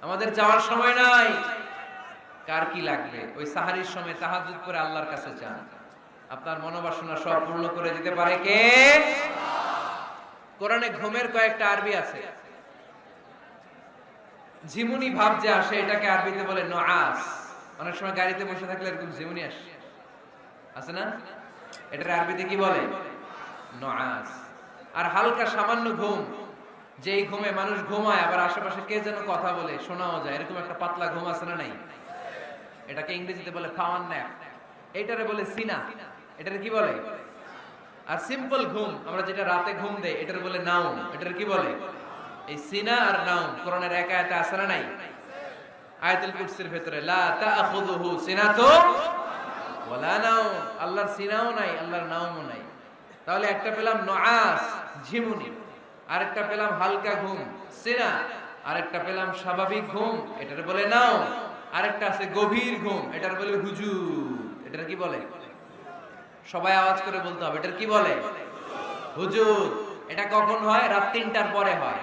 আমাদের চাওয়ার সময় নাই। কার কি লাগবে ওই সাহারির সময় তাহাজ্জুদ করে আল্লাহর কাছে চান, আপনার মনোবাসনা সব পূর্ণ করে দিতে পারে কে? কোরআনে ঘুমের কয়েকটা আরবি আছে। ঝিমুনি ভাব যে আসে এটাকে আরবিতে বলে নুআস। অনেক সময় গাড়িতে বসে থাকলে এরকম ঝিমুনি আসে না? এটার আরবিতে কি বলে? নুআস। আর হালকা সামান্য ঘুম, যেই ঘুমে মানুষ ঘুমায় আবার আশেপাশে কে যেন কথা বলে শোনাও যায়, এরকম একটা পাতলা ঘুম আছে না নাই? এটাকে ইংরেজিতে বলে পাওয়ার ন্যাপ, এটারে বলে সিনা। এটারে কি বলে? আর সিম্পল ঘুম আমরা যেটা রাতে ঘুম দেই এটার বলে নাউম। এটার কি বলে? এই সিনা আর নাউম কোরআনের এক আয়াতে আছে না নাই? আয়াতুল কুরসির ভিতরে লা তাখুযুহু সিনাতুন ওয়ালা নাউম, আল্লাহর সিনাও নাই আল্লাহর নাউমও নাই। তাহলে একটা পেলাম নুআস ঝিমুনি, আরেকটা পেলাম হালকা ঘুম সিনা, আরেকটা পেলাম স্বাভাবিক ঘুম এটার বলে নাউম, আরেকটা আছে গভীর ঘুম এটার বলে হুজুর। এটার কি বলে? সবাই আওয়াজ করে বলতে হবে, এটার কি বলে? হুজুর। এটা কখন হয়? রাত ৩টার পরে হয়।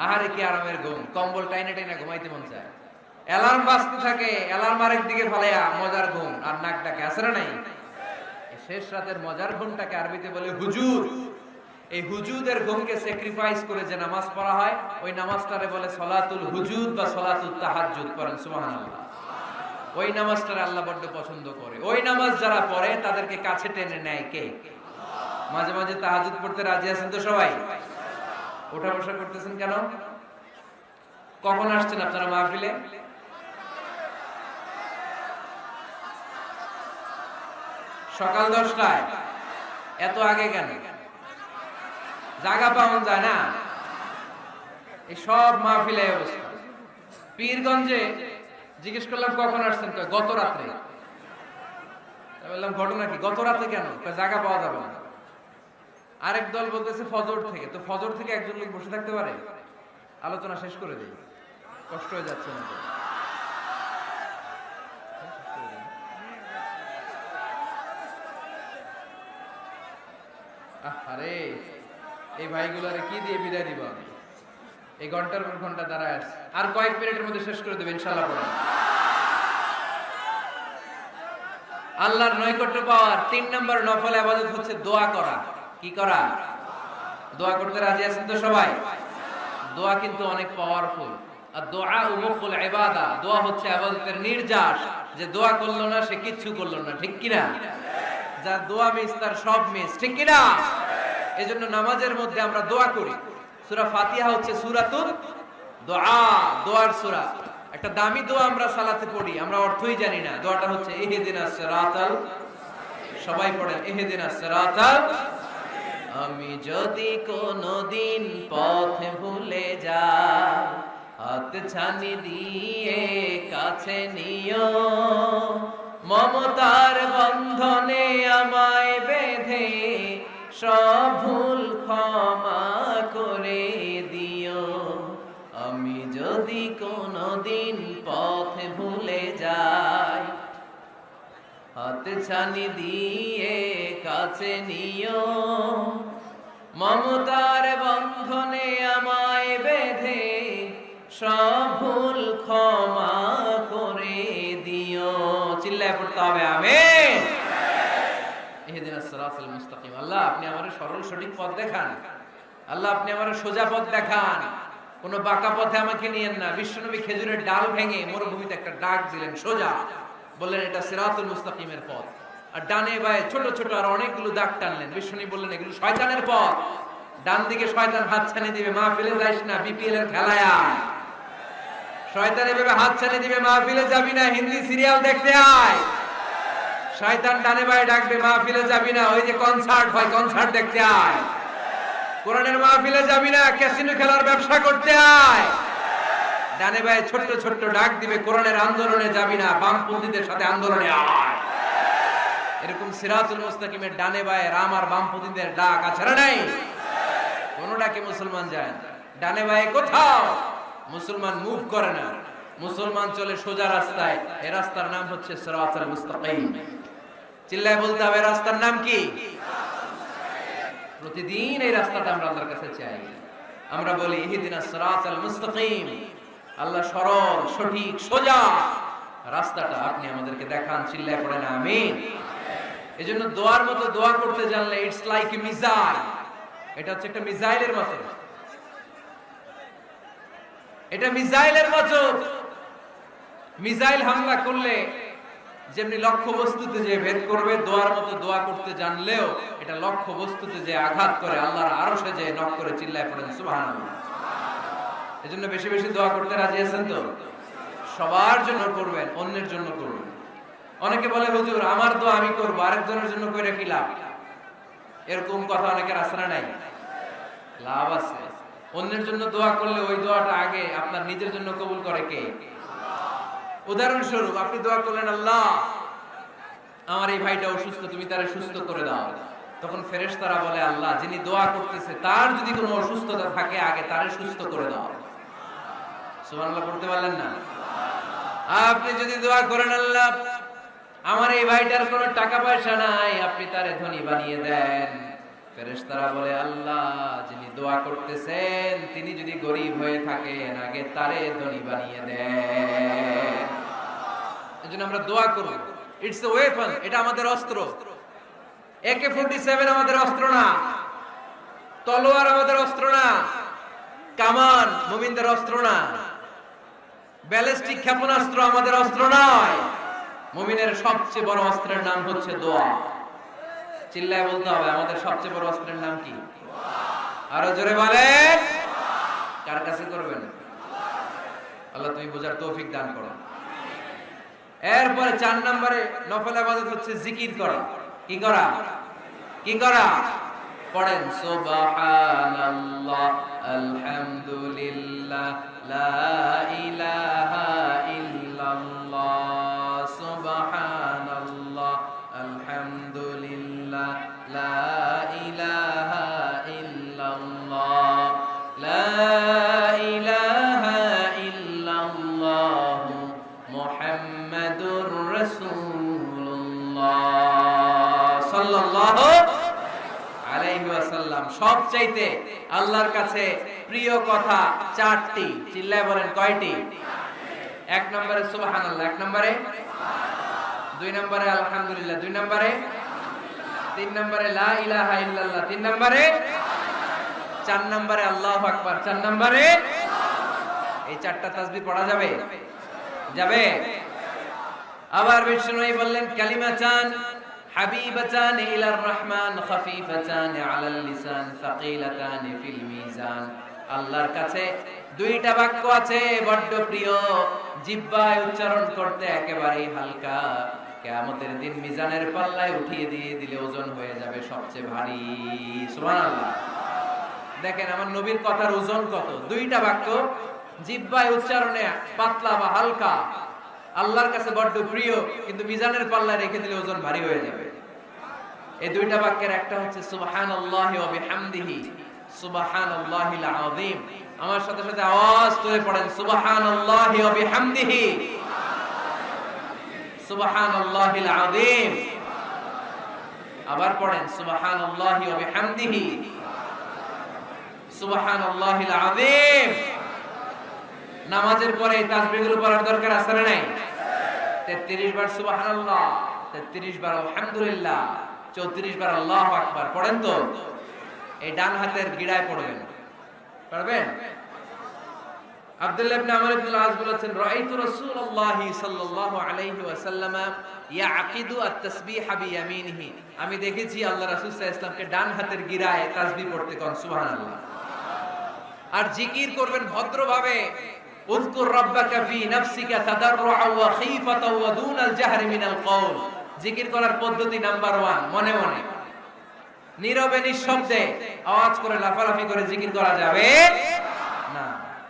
আহারে কি আরামের ঘুম, কম্বল টাইনে টাইনে ঘুমাইতে মন চায়, অ্যালার্ম বাজতে থাকে, অ্যালার্ম আরেক দিকে ফালাইয়া মজার ঘুম আর নাক ডাকে, আছে না নাই? শেষ রাতের মজার ঘুমটাকে আরবিতে বলে হুজুর। এই হুজুদের ঘুমকে স্যাক্রিফাইস করে যে নামাজ পড়া হয় ওই নামাজটারে বলে সলাতুল হুজুদ বা সলাতুত তাহাজ্জুদ। পড়েন সুবহানাল্লাহ। ওই নামাজটারে আল্লাহ বড্ড পছন্দ করে। ওই নামাজ যারা পড়ে তাদেরকে কাছে টেনে নেয় কে? মাঝে মাঝে তাহাজ্জুদ পড়তে রাজি আছেন তো সবাই? ওঠা বসা করতেছেন কেন? কখন আসছেন আপনারা মাহফিলে? সকাল 10টায়। এত আগে কেন? জায়গা পাওয়া যায় না। এই সব মাহফিলে অবস্থা। পীরগঞ্জে জিজ্ঞেস করলাম কখন আসছেন, গত রাত্রে। বললাম ঘটনা কি? গত রাতে কেন? জায়গা পাওয়া যাবে না। আরেক দল বলতেছে ফজর থেকে। তো ফজর থেকে একজন লোক বসে থাকতে পারে? আলোচনা শেষ করে দেই, কষ্ট হয়ে যাচ্ছে না তো? আরে এই ভাইগুলারে কি দিয়ে বিদায় দিব আমি? এই ঘন্টার পর ঘন্টা দাঁড়ায় আছে, আর কয়েক মিনিটের মধ্যে শেষ করে দেবে ইনশাআল্লাহ। পড়া আল্লাহর নৈকট্য পাওয়ার ৩ নম্বর নফল ইবাদত হচ্ছে দোয়া করা। কি করা? দোয়া করতে রাজি আছেন তো সবাই? দোয়া কিন্তু অনেক পাওয়ারফুল। আর দোয়া মুখুল ইবাদা, দোয়া হচ্ছে ইবাদতের নির্যাস। যে দোয়া করলো না সে কিচ্ছু করলো না, ঠিক কি না? যার দোয়া মিস তার সব মিস, ঠিক কি না? এজন্য নামাজের মধ্যে আমরা দোয়া করি। সূরা ফাতিহা হচ্ছে সূরাতুদ দোয়া, দোয়ার সূরা। একটা দামি দোয়া আমরা সালাতে পড়ি, আমরা অর্থই জানি না। দোয়াটা হচ্ছে ইহদিনাস সিরাতাল, সবাই পড়েন ইহদিনাস সিরাতাল। আমি যদি কোনদিন পথ ভুলে যাই, হাত ছানি দিয়ে কাছে নিও, মমতার বন্ধনে আমায় বেঁধে সব ভুল ক্ষমা করে দিও। আমি যদি কোনদিন পথ ভুলে যাই, হাত ছানি দিয়ে কাছে নিও, মমতার বন্ধনে আমায় বেঁধে সব ভুল ক্ষমা করে দিও। চিল্লায় পড়তে হবে আমিন। ইহদিনাস সিরাতাল মুস্তাকিম। আল্লাহ আপনি আমারে সরল সঠিক পথ দেখান। আল্লাহ আপনি আমারে সোজা পথ দেখান, কোন বাঁকা পথে আমাকে নিয়েন না। বিশ্বনবী খেজুরের ডাল ভেঙে মরুভূমিতে একটা ডাক দিলেন সোজা, বললেন এটা সিরাতুল মুস্তাকিমের পথ। আর ডানে বায়ে ছোট ছোট আর অনেকগুলো দাগ টানলেন। বিশ্বনবী বললেন এগুলো শয়তানের পথ, ডান দিকে শয়তান হাত ছানি দিবে, মাহফিলে যাইস না, বিপিএল এর খেলায় আয়। শয়তান এভাবে হাত ছানি দিবে, মাহফিলে যাবি না, হিন্দি সিরিয়াল দেখতে আয়। শয়তান ডানে বায়ে ডাকবে, মাহফিলে যাবি না, ওই যে কনসার্ট হয় কনসার্ট দেখতে আয়। কোরআনের মাহফিলে যাবি না, ক্যাসিনো খেলার ব্যবসা করতে আয়। ডানে বায়ে ছোট্ট ছোট্ট ডাক দিবে, কোরআনের আন্দোলনে যাবি না, বামপন্থীদের সাথে আন্দোলনে আয়। এরকম সিরাতুল মুস্তাকিমের ডানে বায়ে রাম আর বামপন্থীদের ডাক আছে না নাই? কোন ডাকে মুসলমান যায় না, ডানে বায়ে কোথাও মুসলমান মুভ করে না। মুসলমান চলে সোজা রাস্তায়। এই রাস্তার নাম হচ্ছে সিরাতুল মুস্তাকিম। চিল্লায় বলতে হবে রাস্তার নাম কি? প্রতিদিন এই রাস্তাটা আমরা আল্লাহর কাছে চাই। আমরা বলি ইহদিনাস সিরাতাল মুস্তাকিম। আল্লাহ সরল সঠিক সোজা রাস্তাটা আপনি আমাদেরকে দেখান, চিল্লায় পড়েন আমিন। এজন্য দোয়ার মতো দোয়া করতে জানলে ইটস লাইক এ মিসাইল, এটা হচ্ছে একটা মিসাইলের মতো, এটা মিসাইলের মতো। মিসাইল হামলা করলে যেমনি লক্ষ্য বস্তুতে যে ভেদ করবে, দোয়ার মতো দোয়া করতে জানলেও এটা লক্ষ্য বস্তুতে যে আঘাত করে, আল্লাহর আরশে যে নক করে, চিল্লায় পড়েন সুবহানাল্লাহ। এজন্য বেশি বেশি দোয়া করতে রাজি আছেন তো? সবার জন্য করবেন, অন্যের জন্য করবেন। অনেকে বলে হুজুর আমার দোয়া আমি করবো, আরেকজনের জন্য কইরা কি লাভ? এরকম কথা অনেকের আছে না নাই? লাভ আছে। অন্যের জন্য দোয়া করলে ওই দোয়াটা আগে আপনার নিজের জন্য কবুল করে কে? উদাহরণস্বরূপ আপনি দোয়া করলেন, আল্লাহ আমার এই ভাইটা অসুস্থ, তুমি তারে সুস্থ করে দাও। তখন ফেরেশতারা বলে, আল্লাহ যিনি দোয়া করতেছে তার যদি কোনো অসুস্থতা থাকে আগে তারে সুস্থ করে দাও। সুবহানাল্লাহ পড়তে পারলেন না? আপনি যদি দোয়া করেন, আল্লাহ আমার এই ভাইটার কোনো টাকা পয়সা নাই, আপনি তারে ধনী বানিয়ে দেন। ফেরেশতারা বলে, আল্লাহ যিনি দোয়া করতেছেন তিনি যদি গরীব হয়ে থাকেন আগে তারে ধনী বানিয়ে দেন। এজন্য আমরা দোয়া করব। ইটস এ ওয়েপন, এটা আমাদের অস্ত্র। AK-47 আমাদের অস্ত্র না, তলোয়ার আমাদের অস্ত্র না, কামান মুমিনদের অস্ত্র না, ব্যালিস্টিক ক্ষেপণাস্ত্র আমাদের অস্ত্র নয়। মুমিনের সবচেয়ে বড় অস্ত্রের নাম হচ্ছে দোয়া। চিল্লায় বলতে হবে, আমাদের সবচেয়ে বড় অস্ত্রের নাম কি? আরো জোরে বলেন। কার কাছে করবেন? আল্লাহ তুমি বোঝার তৌফিক দান করো। এরপরে 4 নম্বরে নফল ইবাদত হচ্ছে জিকির করা। কি করা? কি করা? পড়েন সুবহানাল্লাহ, আলহামদুলিল্লাহ, লা ইলাহা ইল্লাল্লাহ, সুবহানাল্লাহ, আলহামদুলিল্লাহ, লা ইলাহা ইল্লাল্লাহ, লা ইলাহা ইল্লাল্লাহ, মুহাম্মাদুর রাসূলুল্লাহ সাল্লাল্লাহু আলাইহি ওয়াসাল্লাম। সবচাইতে আল্লাহর কাছে প্রিয় কথা 4টি। চিল্লায় বলেন কয়টি? 1 নম্বরে সুবহানাল্লাহ, 1 নম্বরে, 2 নম্বরে আলহামদুলিল্লাহ, 2 নম্বরে, 3 নম্বরে লা ইলাহা ইল্লাল্লাহ, 3 নম্বরে, 4 নম্বরে আল্লাহু আকবার, 4 নম্বরে। এই 4টা তাসবিহ পড়া যাবে? যাবে। আবার বিষ্ণুই বললেন, কালিমাতান হাবিবাতান ইলার রহমান, খাফিফাতান আলাল লিসান, সাকিলাতান ফিল মিজান। আল্লাহর কাছে 2টা বাক্য আছে বড্ড প্রিয়, জিহ্বায় উচ্চারণ করতে একেবারেই হালকা, কিয়ামতের দিন মিজানের পাল্লায় উঠিয়ে দিয়ে দিলে ওজন হয়ে যাবে সবচেয়ে ভারী। সুবহানাল্লাহ। দেখেন আমার নবীর কথার ওজন কত। 2টা বাক্য জিহ্বায় উচ্চারণে পাতলা বা হালকা, আল্লাহর কাছে বড্ড প্রিয়, কিন্তু মিজানের পাল্লায় রেখে দিলে ওজন ভারী হয়ে যাবে। এই 2টা বাক্যের একটা হচ্ছে সুবহানাল্লাহি ওয়া বিহামদিহি, সুবহানাল্লাহিল আযীম। আমার সাথে সাথে আওয়াজ তুলে পড়েন, সুবহানাল্লাহি ওয়া বিহামদিহি, সুবহানাল্লাহিল আযীম। আবার পড়েন, সুবহানাল্লাহি ওয়া বিহামদিহি, সুবহানাল্লাহিল আযীম। নামাজের পরে এই তাসবিহগুলো পড়ার দরকার আছে না নাই? 33 বার সুবহানাল্লাহ, 33 বার আলহামদুলিল্লাহ, 34 বার আল্লাহু আকবার। পড়েন তো। এই ডান হাতের গিড়ায় পড়বেন, পারবেন? আব্দুল্লাহ ইবনে আমর ইবনে আল-আস বলেছেন, রাআইতু রাসূলুল্লাহি সাল্লাল্লাহু আলাইহি ওয়াসাল্লাম ইয়াকিদু আত-তাসবিহ বিয়ামিনিহি। আমি দেখেছি আল্লাহ রাসূল সাল্লাল্লাহু আলাইহি ওয়াসাল্লামকে ডান হাতের গিড়ায় তাসবিহ পড়তে কোন সুবহানাল্লাহ। আর জিকির করবেন ভদ্রভাবে। উযকুর রাব্বাকা ফি নাফসিকা তাদাররুআ ওয়া খীফাতা ওয়া দুনাল জাহরি মিনাল কওল। জিকির করার পদ্ধতি নাম্বার 1, মনে মনে নীরবে নিঃশব্দে আওয়াজ করে লাফালাফি করে জিকির করা যাবে না।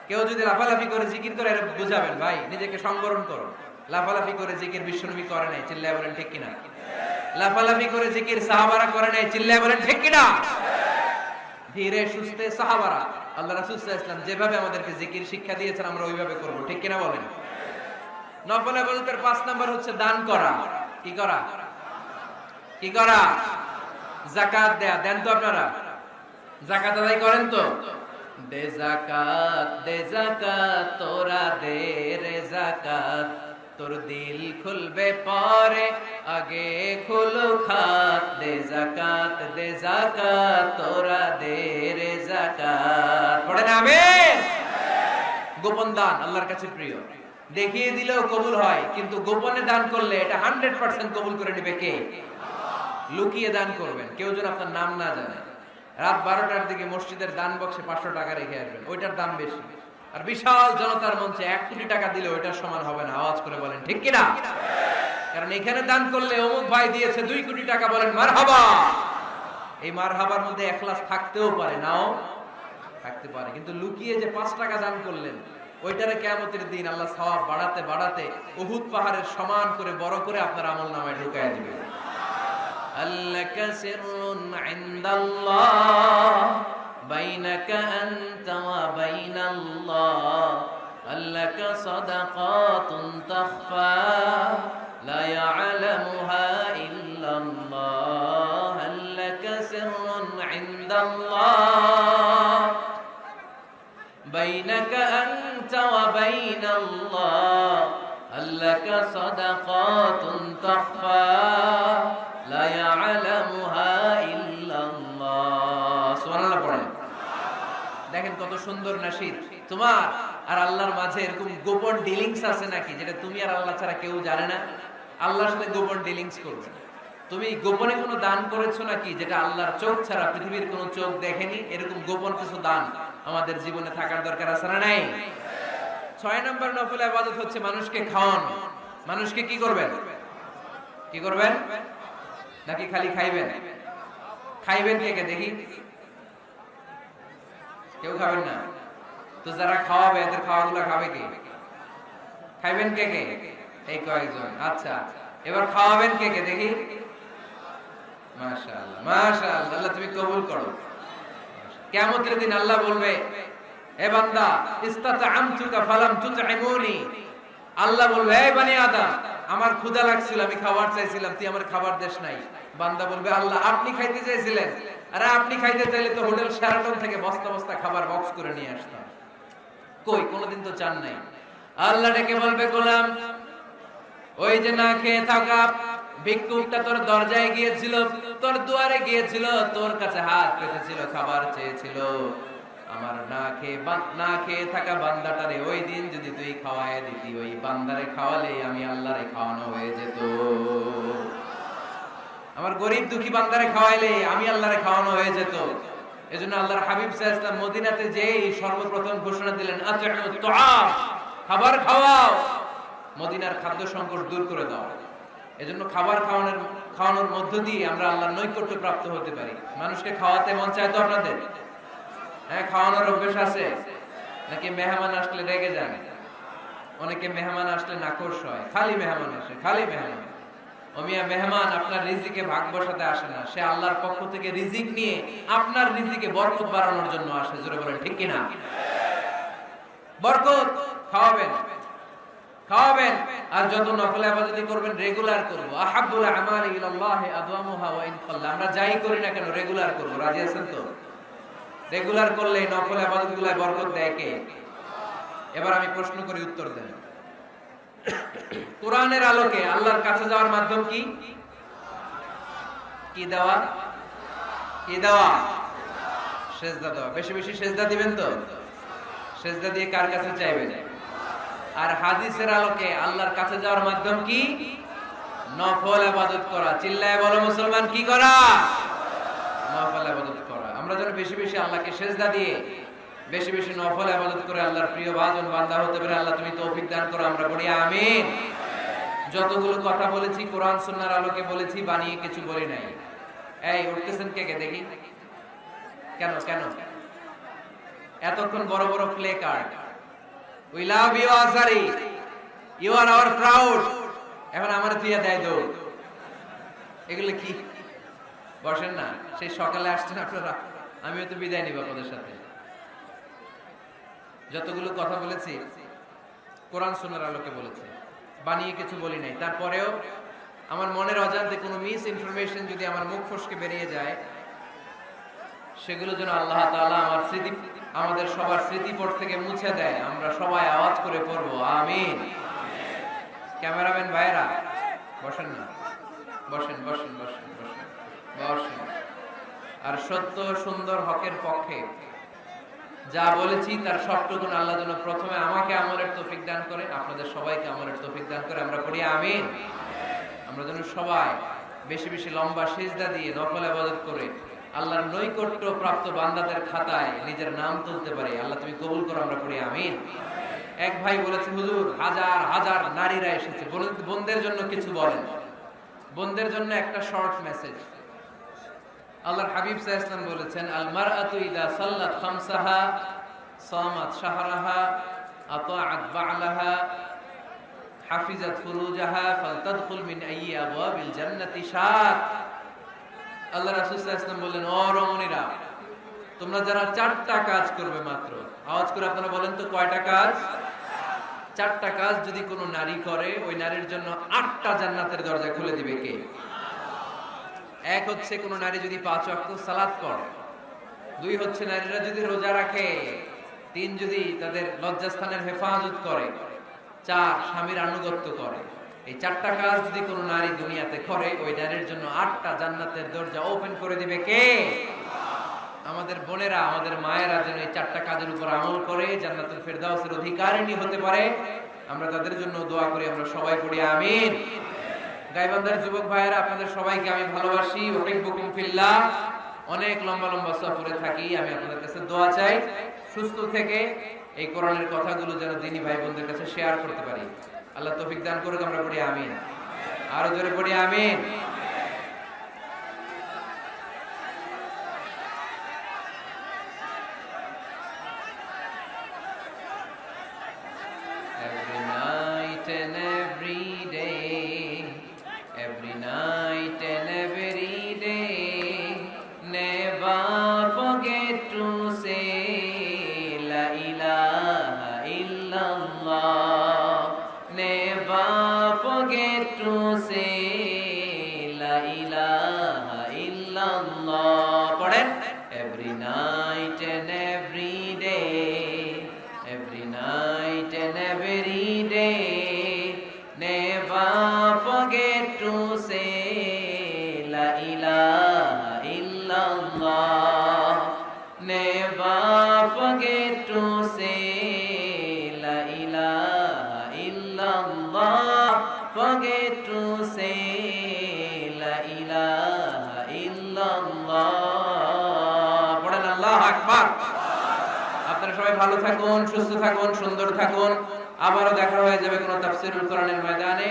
কেউ যদি লাফালাফি করে জিকির করে বুঝাবেন, ভাই নিজেকে সংবরণ করো। লাফালাফি করে জিকির বিশ্বনবী করে নাই, চিল্লায় বলেন ঠিক কিনা? লাফালাফি করে জিকির সাহাবারা করে নাই, চিল্লায় বলেন ঠিক কিনা? ধীরে সুস্থে সাহাবারা, আল্লাহ রাসূল সাল্লাল্লাহু আলাইহি ওয়াসাল্লাম যেভাবে আমাদেরকে জিকির শিক্ষা দিয়েছেন আমরা ওইভাবে করব, ঠিক কিনা বলেন? নফল ইবাদতের 5 নাম্বার হচ্ছে দান করা। কি করা? কি করা? যাকাত দেয়া। দেন তো আপনারা? যাকাত আদায় করেন তো? দে যাকাত তোরা দে রে যাকাত, তোর দিল খুলবে পরে, আগে খুলো খাত, দে যাকাত তোরা দে রে যাকাত। পড়েন আমিন। গোপন দান আল্লাহর কাছে প্রিয়, দেখিয়ে দিলেও কবুল হয়, কিন্তু গোপনে দান করলে এটা 100% কবুল করে নেবে কে? লুকিয়ে দান করবেন, কেউ যেন আপনার নাম না জানে। রাত 12টার দিকে মসজিদের দান বক্সে 500 টাকা রেখে আসবেন, ওইটার দাম বেশি। আর বিশাল জনতার মঞ্চে 1 কোটি টাকা দিলে ওইটার সমান হবে না। আওয়াজ করে বলেন ঠিক কিনা? কারণ এখানে দান করলে অমুক ভাই দিয়েছে 2 কোটি টাকা, বলেন মারহাবা। এই মারহাবার মধ্যে ইখলাস থাকতেও পারে, নাও থাকতে পারে, কিন্তু লুকিয়ে যে 5 টাকা দান করলেন, ওইটারে কিয়ামতের দিন আল্লাহ সওয়াব বাড়াতে বাড়াতে উহুদ পাহাড়ের সমান করে বড় করে আপনার আমলনামায় ঢুকায় দিবে। আল্লাকা সিররুন ইনদাল্লাহ বাইনাকা আনতা ওয়া বাইনাল্লাহ, আল্লাকা সাদাকাতুন তাখফা লা ইয়ালামুহা ইল্লাল্লাহ, আল্লাকা সিররুন ইনদাল্লাহ বাইনাকা আনতা ওয়া বাইনাল্লাহ, আল্লাকা সাদাকাতুন তাখফা লা ইয়ালামুহা ইল্লাল্লাহ। সুবহানাল্লাহ পড়েন। দেখেন কত সুন্দর নাশিদ। তোমার আর আল্লাহর মাঝে এরকম গোপন ডিলিংস আছে নাকি, যেটা তুমি আর আল্লাহ ছাড়া কেউ জানে না? আল্লাহর সাথে গোপন ডিলিংস করবে। তুমি গোপনে কোনো দান করেছো নাকি, যেটা আল্লাহর চোখ ছাড়া পৃথিবীর কোনো চোখ দেখেনি? এরকম গোপন কিছু দান আমাদের জীবনে থাকার দরকার আছে না নাই? 6 নম্বর নফল ইবাদত হচ্ছে মানুষকে খাওয়ানো। মানুষকে কি করবেন? কি করবেন? নাকি খালি খাইবেন? খাইবেন কে কে দেখি? কেউ খাবেন না তো যারা খাওয়াবে এদের খাওয়াগুলো খাবে কে? খাইবেন কে কে? এই কয়েকজন। আচ্ছা, এবার খাওয়াবেন কে কে দেখি? মাশাআল্লাহ মাশাআল্লাহ, আল্লাহ তুমি কবুল করো। কিয়ামতের দিন আল্লাহ বলবে, হে বান্দা ইস্তাতআমতুকা ফালাম তুতঈমুনি। আল্লাহ বলবে, হে বনি আদম, আমার ক্ষুধা লাগছিল, আমি খাবার চাইছিলাম, তুই আমার খাবার দেস নাই। বান্দা বলবে, আল্লাহ আপনি খাইতে চাইছিলেন, আরে আপনি খাইতে চাইলে তো হোটেল শেরাটন থেকে বস্তা বস্তা খাবার বক্স করে নিয়ে আসতাম। কই, কোনোদিন তো চান নাই। আল্লাহ ডেকে বলবে, গোলাম ওই যে না খেয়ে থাকা ভিক্ষুকটা তোর দরজায় গিয়েছিল, তোর দুয়ারে গিয়েছিল, তোর কাছে হাত পেতেছিল, খাবার চেয়েছিল, আমার না খেয়ে থাকা বান্দাটারে ওই দিন যদি তুই খাওয়ায় দিতি, ওই বান্দারে খাওয়ালে আমি আল্লাহরে খাওয়ানো হয়ে যেত। আমার গরিব দুঃখী বান্দারে খাওয়াইলে আমি আল্লাহরে খাওয়ানো হয়ে যেত। এজন্য আল্লাহর হাবিব সাল্লাল্লাহু আলাইহি ওয়াসাল্লাম মদিনাতে যেই সর্বপ্রথম ঘোষণা দিলেন, আতিউত তুআম, খাবার খাওয়াও, মদিনার খাদ্য সংকট দূর করে দাও। এজন্য খাবার খাওয়ানোর মধ্য দিয়ে আমরা আল্লাহর নৈকট্য প্রাপ্ত হতে পারি। মানুষকে খাওয়াতে মন চায় তো আপনাদের? হ্যাঁ, খাওয়ানোর অভ্যাস আছে নাকি? মেহমান আসলে রেগে যান, অনেকে মেহমান আসলে নাখোশ হয়, খালি মেহমান আসে, খালি মেহমান। ও মিয়া, মেহমান আপনার রিজিকে ভাগ বসাতে আসে না, সে আল্লাহর পক্ষ থেকে রিজিক নিয়ে আপনার রিজিকে বরকত বাড়ানোর জন্য আসে। জোরে বলেন ঠিক কিনা? বরকত খাওয়াবেন, খাওয়াবেন। আর যত নফল ইবাদত করবেন রেগুলার করব। আহাব্বুল আমালি ইলাল্লাহি আদওয়ামুহা ওয়া ইন কাল্লা। আমরা যাই করি না কেন রেগুলার করব। রাজি আছেন তো? রেগুলার করলে নফল ইবাদতগুলোয় বরকত দেয় কে? এবার আমি প্রশ্ন করি, উত্তর দেন। কোরআনের আলোকে আল্লাহর কাছে যাওয়ার মাধ্যম কি? কি দেওয়া? কি দেওয়া? সেজদা দেওয়া। বেশি বেশি সেজদা দিবেন তো? সেজদা দিয়ে কার কাছে চাইবেন? আর হাদিসের আলোকে আল্লাহর কাছে যাওয়ার মাধ্যম কি? নফল ইবাদত করা। চিল্লায় বলো মুসলমান, কি করা? নফল ইবাদত করা। আমরা যেন বেশি বেশি আল্লাহকে সেজদা দিয়ে বেশি বেশি নফল ইবাদত করে আল্লাহর প্রিয় ভাজন বান্দা হতে পারে। আল্লাহ তুমি তৌফিক দান করো, আমরা বলি আমিন। যতগুলো কথা বলেছি কোরআন সুন্নাহর আলোকে বলেছি, বানিয়ে কিছু বলি নাই। এই উঠতেছেন কে কে দেখি? কেন কেন এতক্ষণ বড় বড় play card, we love you Azhari, you are our proud, এখন আমার তুইয়া দেয় দৌড়। এগুলো কি? বসেন না, সেই সকালে আসছেন আপনারা, আমিও তো বিদায় নিব আপনাদের সাথে। যতগুলো কথা বলেছি কোরআন সুন্নাহর আলোকে বলেছি, বানিয়ে কিছু বলি নাই। তারপরেও আমার মনের অজান্তে কোনো মিস ইনফরমেশন যদি আমার মুখ ফসকে বেরিয়ে যায়, সেগুলো যেন আল্লাহ তাআলা আমাদের সবার স্মৃতিপট থেকে মুছে দেয়। আমরা সবাই আওয়াজ করে পড়বো আমিন। ক্যামেরাম্যান ভাইরা বসেন না, বসেন বসেন বসেন বসেন বসেন। আর সত্য সুন্দর হকের পক্ষে যা বলেছি তার সবটুকুন আল্লাহ যেন প্রথমে আমাকে আমলের তৌফিক দান করে, আপনাদের সবাইকে আমলের তৌফিক দান করে। আমরা পড়ি আমিন। আমরা যেন সবাই বেশি বেশি লম্বা সিজদা দিয়ে নফল ইবাদত করে আল্লাহর নৈকট্য প্রাপ্ত বান্দাদের খাতায় নিজের নাম তুলতে পারি। আল্লাহ তুমি কবুল করো, আমরা পড়ি আমিন। এক ভাই বলেছে, হুজুর হাজার হাজার নারীরা এসেছে, বোনদের জন্য কিছু বলেন। বোনদের জন্য একটা শর্ট মেসেজ। আল্লাহর হাবিব সাল্লাল্লাহু আলাইহি ওয়াসাল্লাম বলেছেন, আল মারআতু ইযা সাল্লাত খামসাহা সামাত শাহরাহা আতাআত বা'লাহা হাফিজাত ফুরুজাহা ফালতাদখুল মিন আইয়ি আবওয়াবিল জান্নাতি শাআত। আল্লাহ রাসূল সাল্লাল্লাহু আলাইহি ওয়াসাল্লাম বললেন, ও রমণীরা, তোমরা যারা 4টা কাজ করবে মাত্র, আওয়াজ করে আপনারা বলেন তো কয়টা কাজ? 4টা কাজ যদি কোনো নারী করে ওই নারীর জন্য 8টা জান্নাতের দরজা খুলে দিবে কে? এক হচ্ছে কোন নারী যদি 5 ওয়াক্ত সালাত পড়ে, 2 হচ্ছে নারীরা যদি রোজা রাখে, 3 যদি তাদের লজ্জাস্থানের হেফাজত করে, 4 স্বামীর আনুগত্য করে। এই 4টা কাজ যদি কোন নারী দুনিয়াতে করে ওই নারীর জন্য 8টা জান্নাতের দরজা ওপেন করে দিবে কে? আমাদের বোনেরা, আমাদের মায়েরা যেন এই 4টা কাজের উপর আমল করে জান্নাতুল ফেরদাউসের অধিকারিণী হতে পারে, আমরা তাদের জন্য দোয়া করি। আমরা সবাই পড়ি আমিন। গাইবান্ধার যুবক ভাইয়েরা, আপনাদের সবাইকে আমি ভালোবাসি। উহিব্বুকুম ফিল্লাহ। অনেক লম্বা লম্বা সফরে থাকি, আমি আপনাদের কাছে দোয়া চাই সুস্থ থেকে এই কোরআনের কথাগুলো যেন দিনী ভাই বোনদের কাছে শেয়ার করতে পারি। আল্লাহ তৌফিক দান করুক, আমরা পড়ি আমিন। আরো জোরে পড়ি আমিন। Every night and every day, every night and every day, never forget to say La ilaha illallah. Never forget to say La ilaha illallah. পড়েন। Every night and every day, every night and every day, never forget to say La ilaha illallah. Never forget to say La ilaha illallah. Forget to say La ilaha illallah. পড়েন আল্লাহু আকবার। আপনারা সবাই ভালো থাকুন, সুস্থ থাকুন, সুন্দর থাকুন। আবারও দেখা হয়ে যাবে কোনো তাফসীরুল কোরআনের ময়দানে।